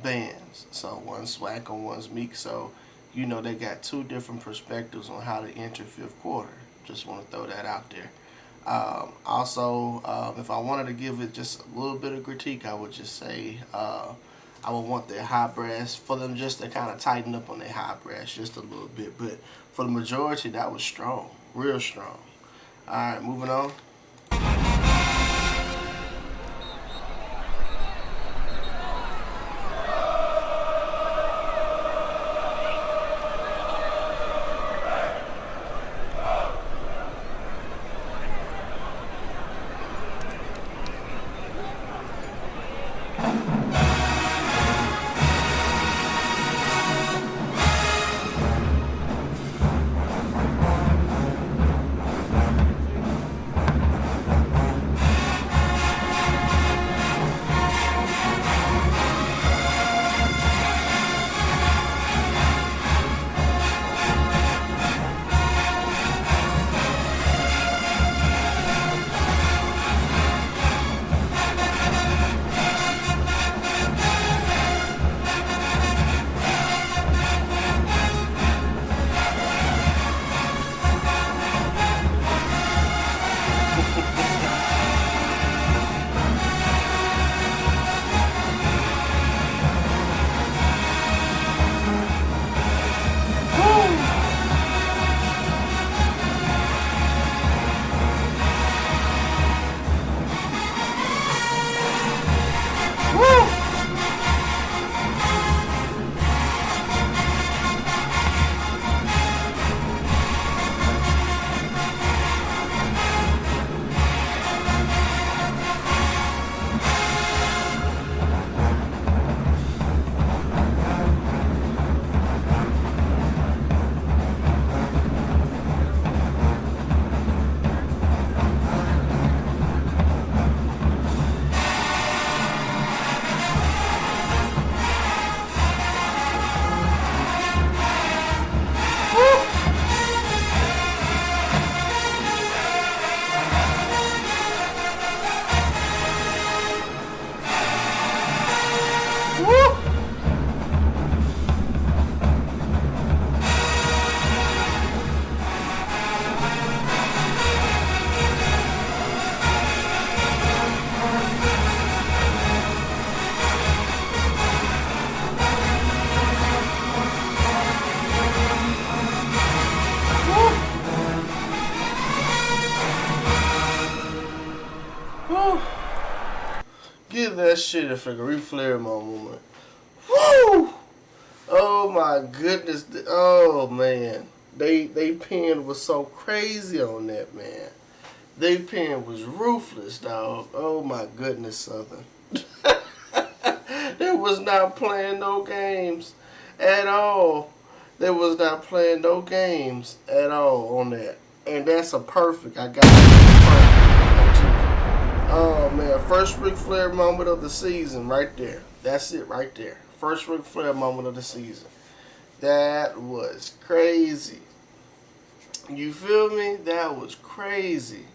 bands. So one's Swack and one's Meek. So, you know, they got two different perspectives on how to enter fifth quarter. Just want to throw that out there. Also, if I wanted to give it just a little bit of critique, I would just say I would want their high brass for them just to kind of tighten up on their high brass just a little bit. But for the majority, that was strong, real strong. All right, moving on. Whew. Give that shit a figure flare moment. Woo! Oh my goodness. Oh man. They pen was so crazy on that, man. They pen was ruthless, dog. Oh my goodness, Southern. They was not playing no games at all. They was not playing no games at all on that. And that's a perfect. I got it. Oh man, first Ric Flair moment of the season right there. That's it right there. First Ric Flair moment of the season. That was crazy. You feel me? That was crazy.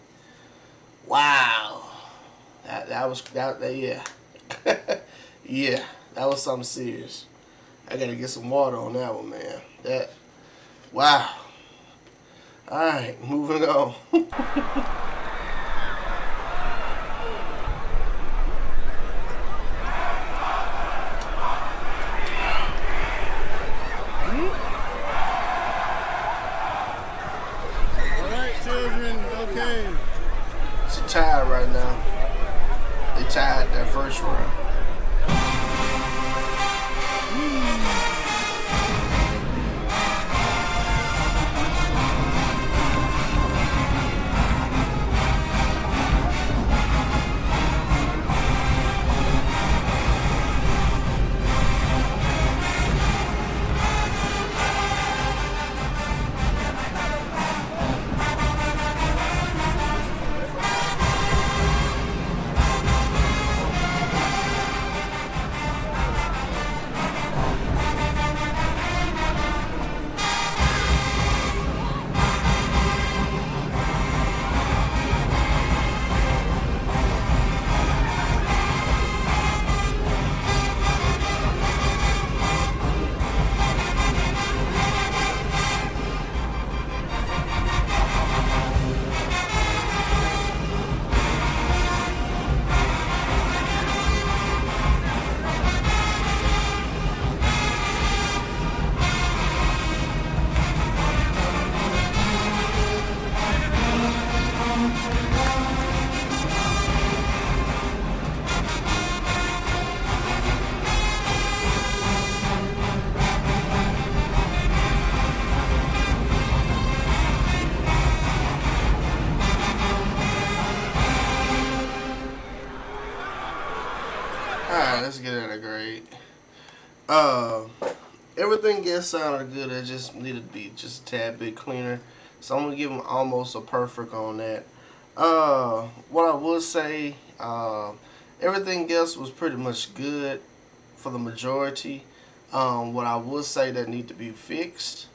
Wow. Yeah. Yeah, that was something serious. I gotta get some water on that one, man. Wow. Alright, moving on. It's a tie right now. They tied that first round. Alright, let's get at a grade. Uh, Everything else sounded good. It just needed to be just a tad bit cleaner. So I'm gonna give them almost a perfect on that. What I would say, everything else was pretty much good for the majority. What I would say that need to be fixed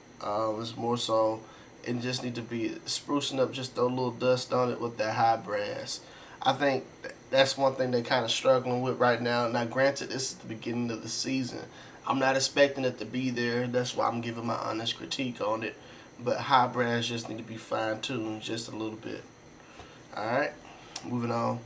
is more so it just need to be sprucing up, just a little dust on it with that high brass. I think that's one thing they're kind of struggling with right now. Now, granted, this is the beginning of the season. I'm not expecting it to be there. That's why I'm giving my honest critique on it. But high brass just need to be fine tuned just a little bit. All right, moving on.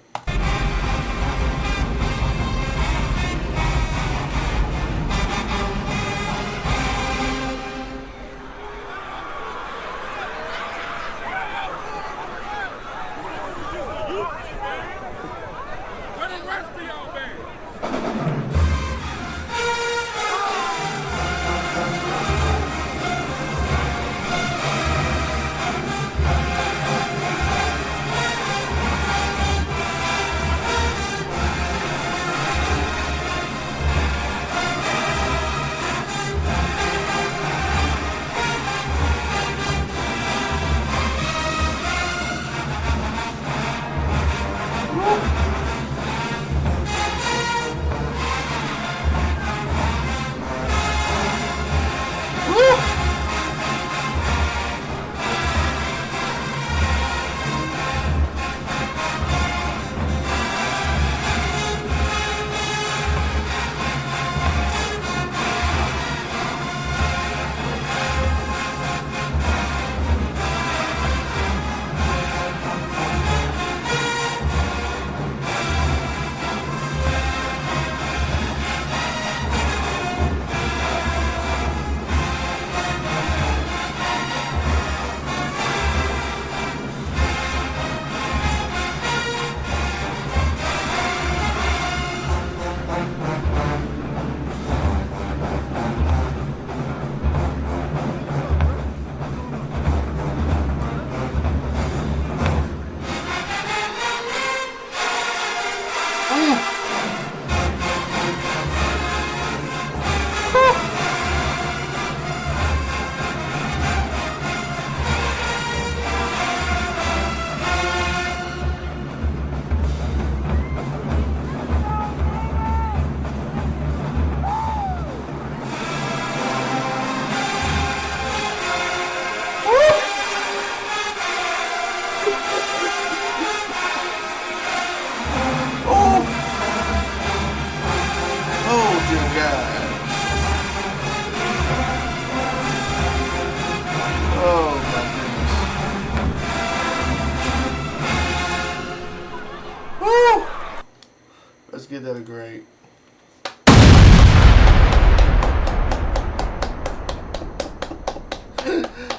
Let's get that a grade.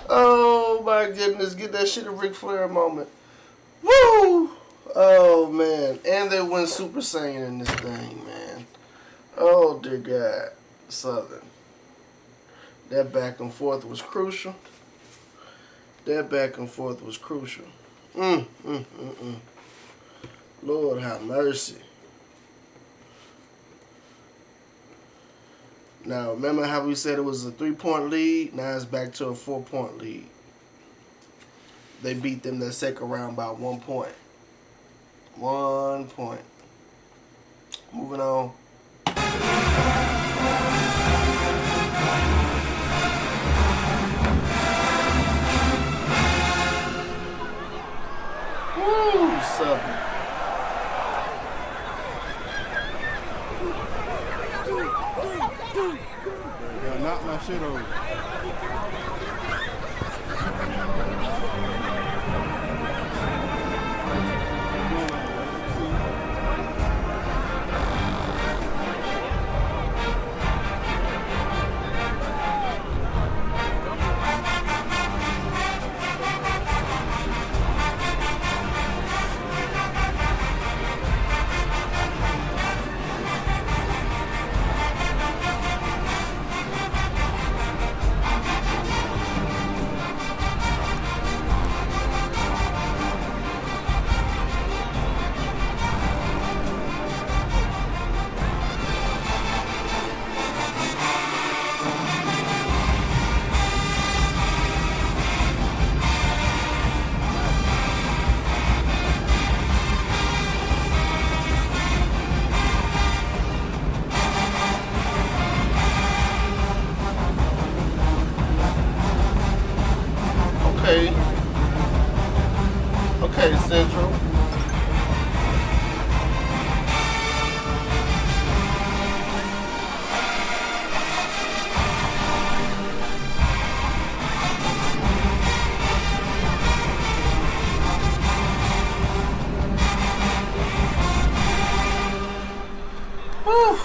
Oh my goodness, get that shit a Ric Flair moment. Woo! Oh man, and they went Super Saiyan in this thing, man. Oh dear God, Southern. That back and forth was crucial. That back and forth was crucial. Lord have mercy. Now, remember how we said it was a 3-point lead? Now it's back to a 4-point lead. They beat them that second round by 1 point. 1 point. Moving on. Woo, Southern. Yeah, knock my shit over. Okay, Central. Whew.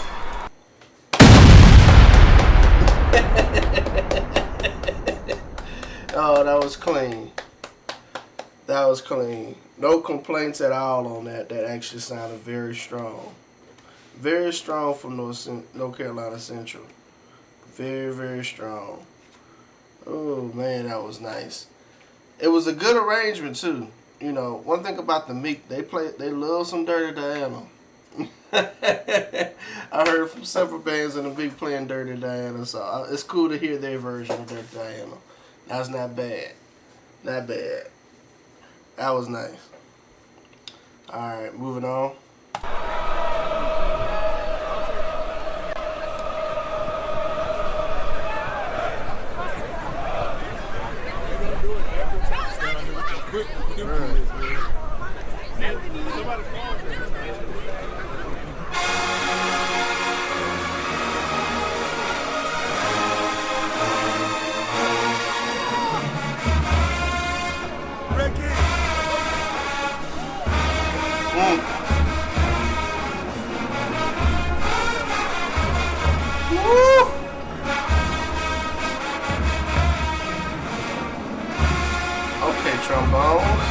Oh, that was clean. That was clean. No complaints at all on that. That actually sounded very strong. Very strong from North Carolina Central. Very, very strong. Oh, man, that was nice. It was a good arrangement, too. You know, one thing about the Meek, they love some Dirty Diana. I heard from several bands in the Meek playing Dirty Diana, so it's cool to hear their version of Dirty Diana. That's not bad. Not bad. That was nice. Alright, moving on. Okay, trombones.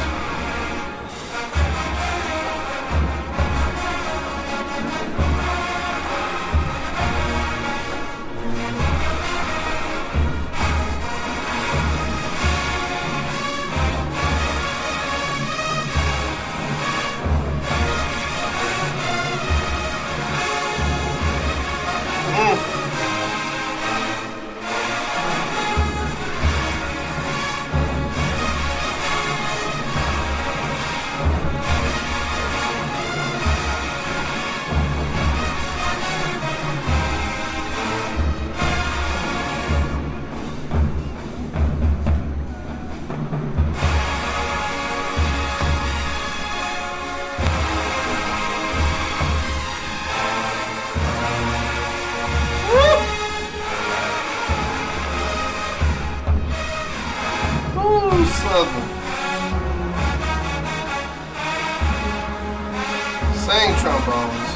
Same trombones.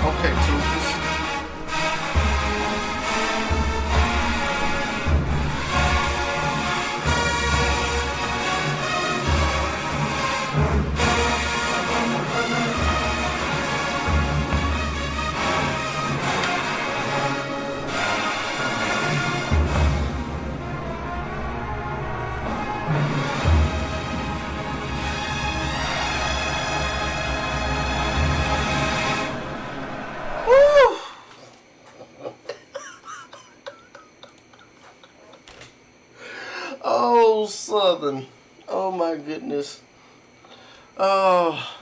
Okay, Toofus. Woo! Oh, Southern. Oh my goodness. Oh,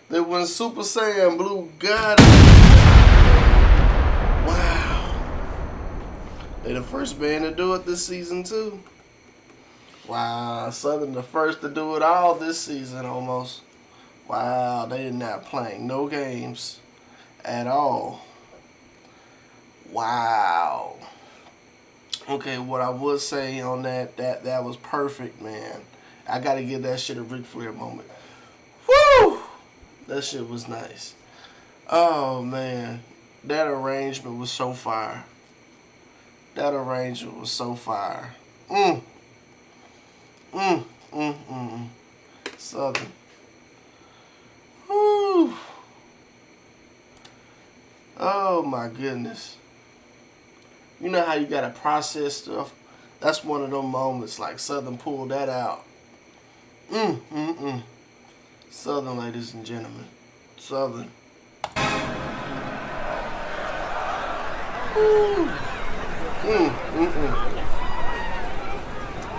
they went Super Saiyan Blue. Got it. Wow. They the first band to do it this season too. Wow, Southern the first to do it all this season almost. Wow, they are not playing no games at all. Wow. Okay, what I would say on that was perfect, man. I gotta give that shit a Ric Flair moment. Woo! That shit was nice. Oh man, that arrangement was so fire. That arrangement was so fire. Mm, mm, mm. Southern. Woo! Oh my goodness. You know how you gotta process stuff? That's one of them moments like Southern pulled that out. Southern, ladies and gentlemen. Southern. Woo.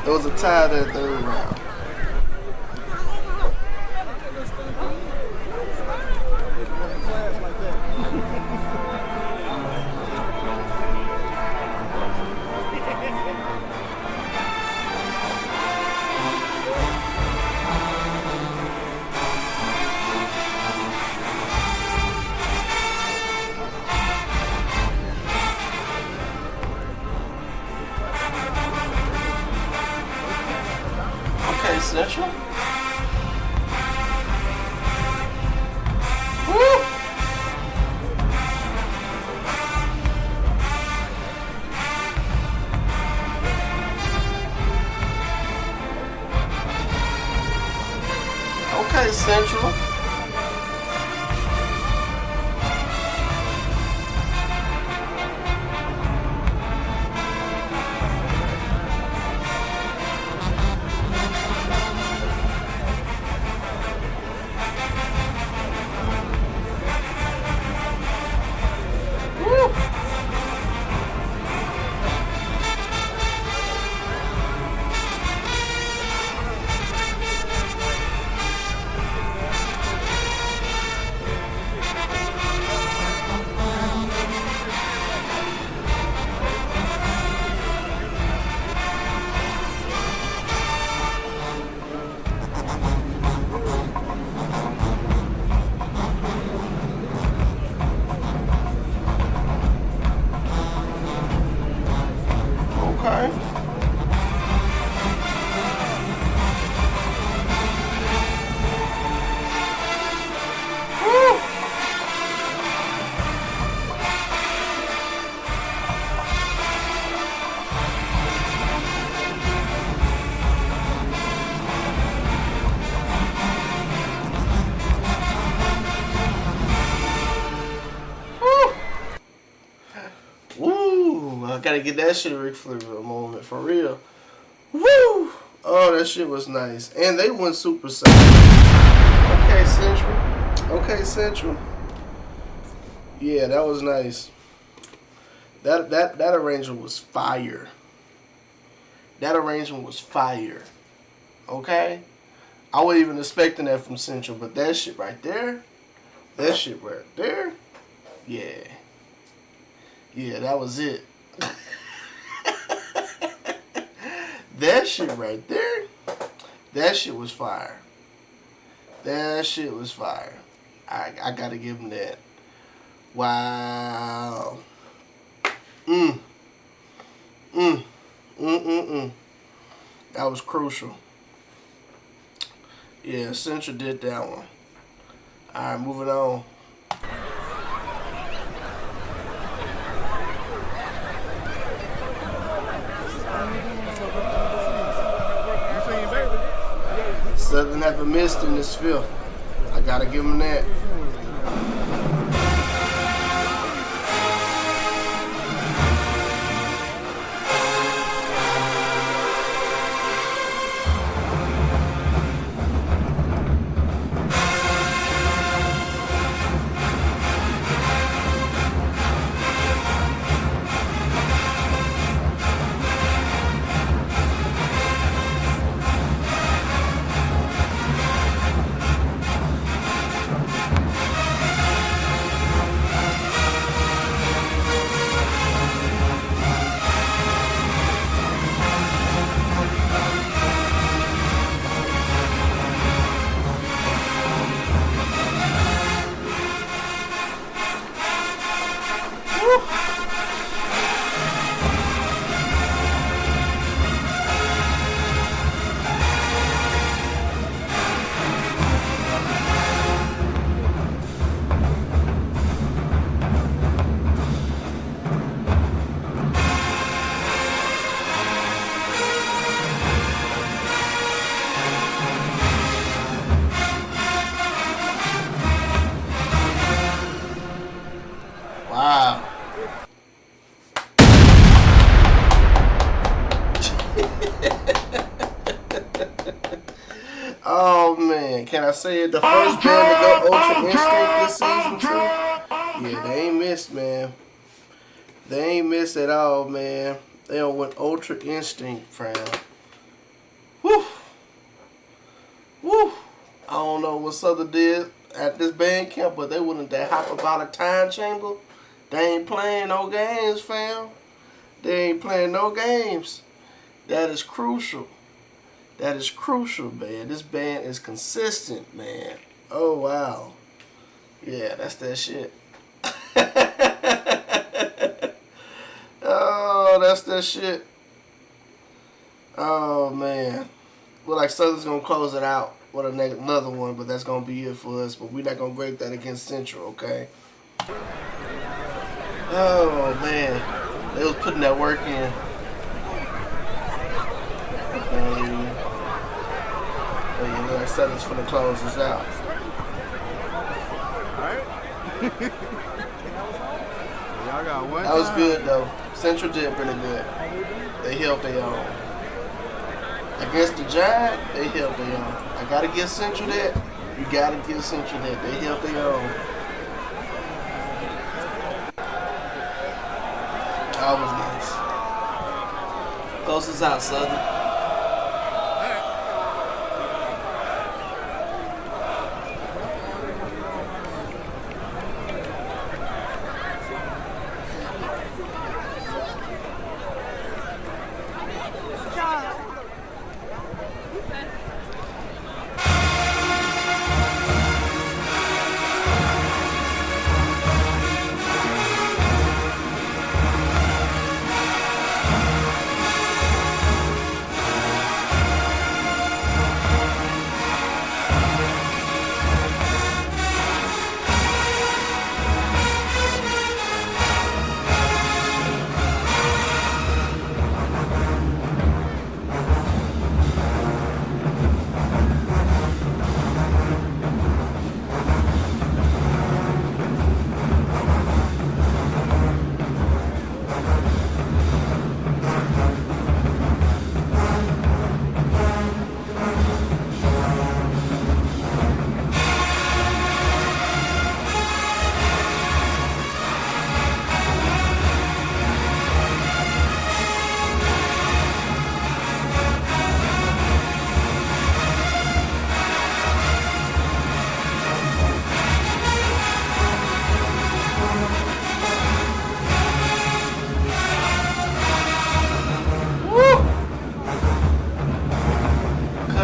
It was a tie that third round. Okay, Central. Woo! Okay, Central. Woo! Okay. Woo! Woo! Woo! I gotta get that shit Ric Flair a moment for real. Woo! Oh, that shit was nice. And they went Super Saiyan. Okay, Central. Okay, Central. Yeah, that was nice. That arrangement was fire. That arrangement was fire. Okay? I wasn't even expecting that from Central, but that shit right there, yeah. Yeah, that was it. That shit right there, that shit was fire. That shit was fire. I gotta give him that. Wow. Mm. Mm. Mm. That was crucial. Yeah, Central did that one. Alright, moving on. Southern haven't missed in this field. I gotta give them that. Wow. Oh man, can I say it? The first band to go Ultra Instinct this season, too? Yeah, they ain't missed, man. They ain't missed at all, man. They don't went Ultra Instinct, fam. Woo. Woo. I don't know what Southern did at this band camp, but they wouldn't that hop about a time chamber. They ain't playing no games, fam. They ain't playing no games. That is crucial. That is crucial, man. This band is consistent, man. Oh, wow. Yeah, that's that shit. Oh, that's that shit. Oh, man. Well, like, Southern's going to close it out with another one, but that's going to be it for us. But we're not going to break that against Central, okay? Oh, man. They was putting that work in. But yeah, look like Southern's finna close this out. Right? Y'all got one. That was good, though. Central did pretty good. They held their own. Against the Giant, they held their own. I gotta give Central that. You gotta give Central that. They held their own. That was nice. Close this out, Southern.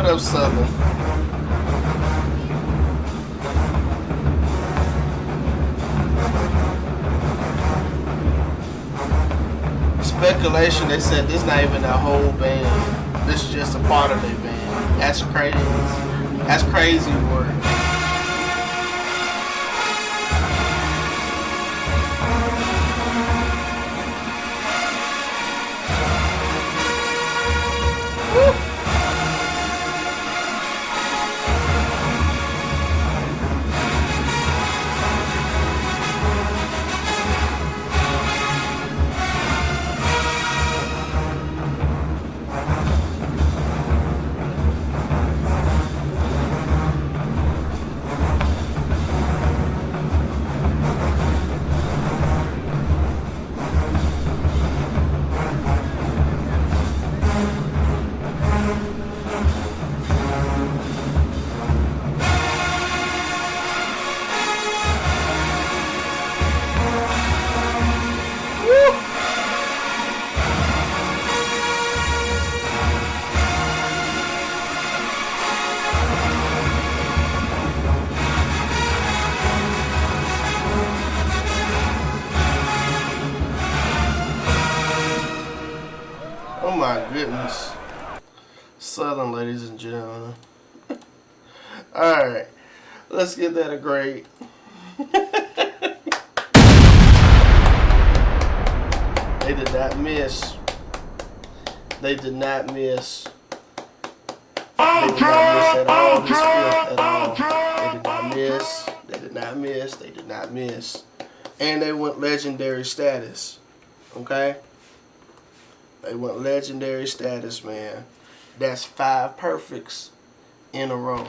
Up Southern. Speculation, they said this not even a whole band. This is just a part of their band. That's crazy. That's crazy work. my goodness. Southern, ladies and gentlemen. Alright, let's get that a grade. They did not miss. They did not miss. They did not miss at all this fifth at all. They did not miss. They did not miss. They did not miss. And they went legendary status. Okay? They went legendary status, man. That's 5 perfects in a row.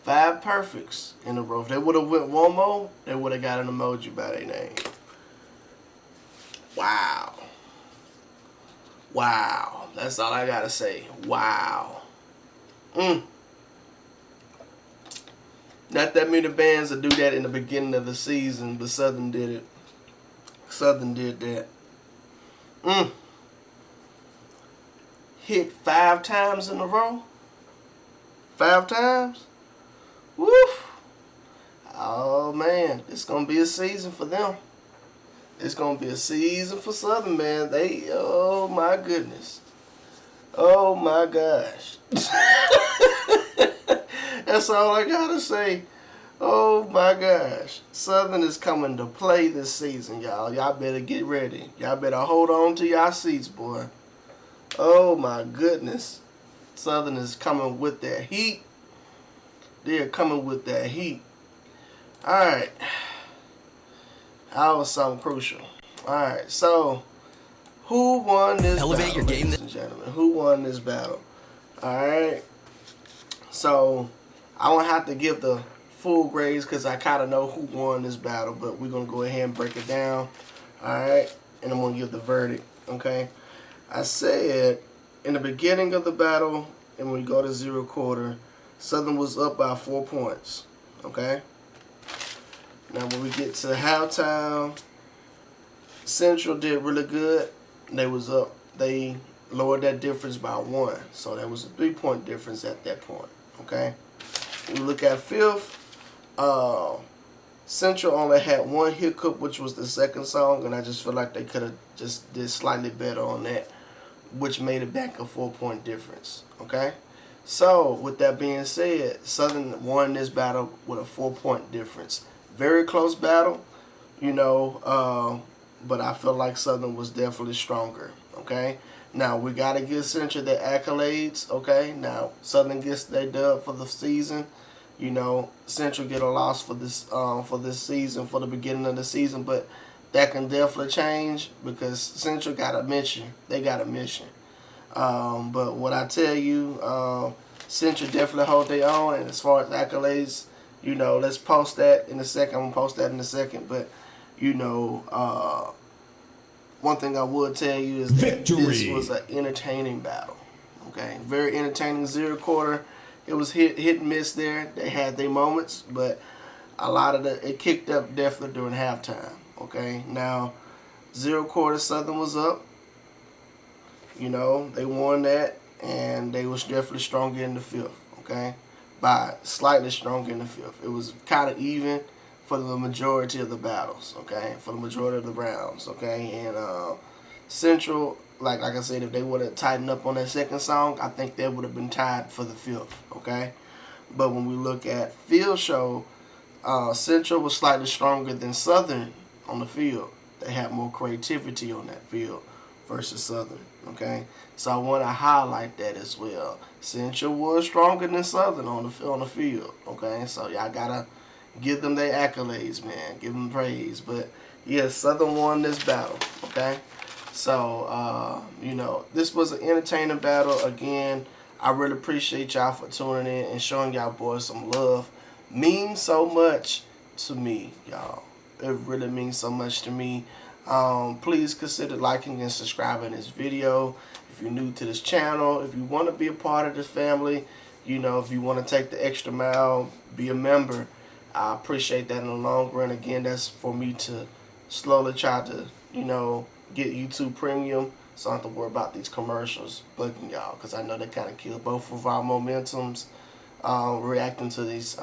5 perfects in a row. If they would have went one more, they would have got an emoji by their name. Wow. Wow. That's all I gotta say. Wow. Not that many bands that do that in the beginning of the season, but Southern did it. Southern did that. Hit 5 times in a row. 5 times? Woo! Oh man, it's gonna be a season for them. It's gonna be a season for Southern, man. Oh my goodness. Oh my gosh. That's all I gotta say. Oh my gosh. Southern is coming to play this season, y'all. Y'all better get ready. Y'all better hold on to y'all seats, boy. Oh my goodness. Southern is coming with that heat. They're coming with that heat. Alright. That was something crucial. Alright, so who won this Elevate battle, your game, ladies and gentlemen? Who won this battle? Alright. So I won't have to give the full grades because I kind of know who won this battle, but we're going to go ahead and break it down. Alright. And I'm going to give the verdict. Okay. I said in the beginning of the battle, and when we go to 0 quarter, Southern was up by 4 points. Okay. Now when we get to halftime, Central did really good. They was up. They lowered that difference by 1. So that was a 3-point difference at that point. Okay. We look at fifth. Central only had 1 hiccup, which was the second song, and I just feel like they could have just did slightly better on that, which made it back a 4-point difference. Okay. So with that being said, Southern won this battle with a 4-point difference. Very close battle, you know, but I feel like Southern was definitely stronger. Okay. Now we gotta give Central their accolades. Okay. Now Southern gets their dub for the season. You know, Central get a loss for this season, for the beginning of the season, but that can definitely change because Central got a mission. They got a mission. But what I tell you, Central definitely hold their own. And as far as accolades, you know, let's post that in a second. I'm gonna post that in a second. But you know, one thing I would tell you is that this was an entertaining battle. Okay, very entertaining 0 quarter. It was hit and miss there. They had their moments, but a lot of it kicked up definitely during halftime. Okay, now 0 quarter, Southern was up. You know, they won that, and they was definitely stronger in the fifth. Okay, by slightly stronger in the fifth. It was kind of even for the majority of the battles. Okay, for the majority of the rounds. Okay, and Central, like I said, if they would have tightened up on that second song, I think they would have been tied for the fifth. Okay, but when we look at field show, Central was slightly stronger than Southern on the field. They had more creativity on that field versus Southern. Okay, so I want to highlight that as well. Central was stronger than Southern on the field. Okay, so y'all gotta give them their accolades, man. Give them praise. But yes, Southern won this battle. Okay, so you know, this was an entertaining battle. Again, I really appreciate y'all for tuning in and showing y'all boys some love. Means so much to me, y'all. It really means so much to me. Please consider liking and subscribing this video. If you're new to this channel, if you want to be a part of this family, you know, if you want to take the extra mile, be a member, I appreciate that in the long run. Again, that's for me to slowly try to, you know, get YouTube Premium, so I don't have to worry about these commercials bugging y'all, because I know they kind of kill both of our momentums reacting to these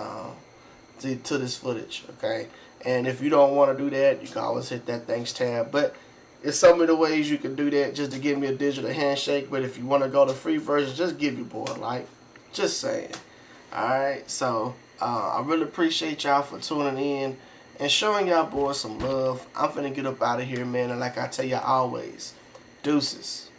to this footage. Okay, and if you don't want to do that, you can always hit that thanks tab. But It's so many ways you can do that just to give me a digital handshake. But if you want to go the free version, just give your boy a like. Just saying. Alright, so I really appreciate y'all for tuning in and showing y'all boys some love. I'm finna get up out of here, man. And like I tell y'all always, deuces.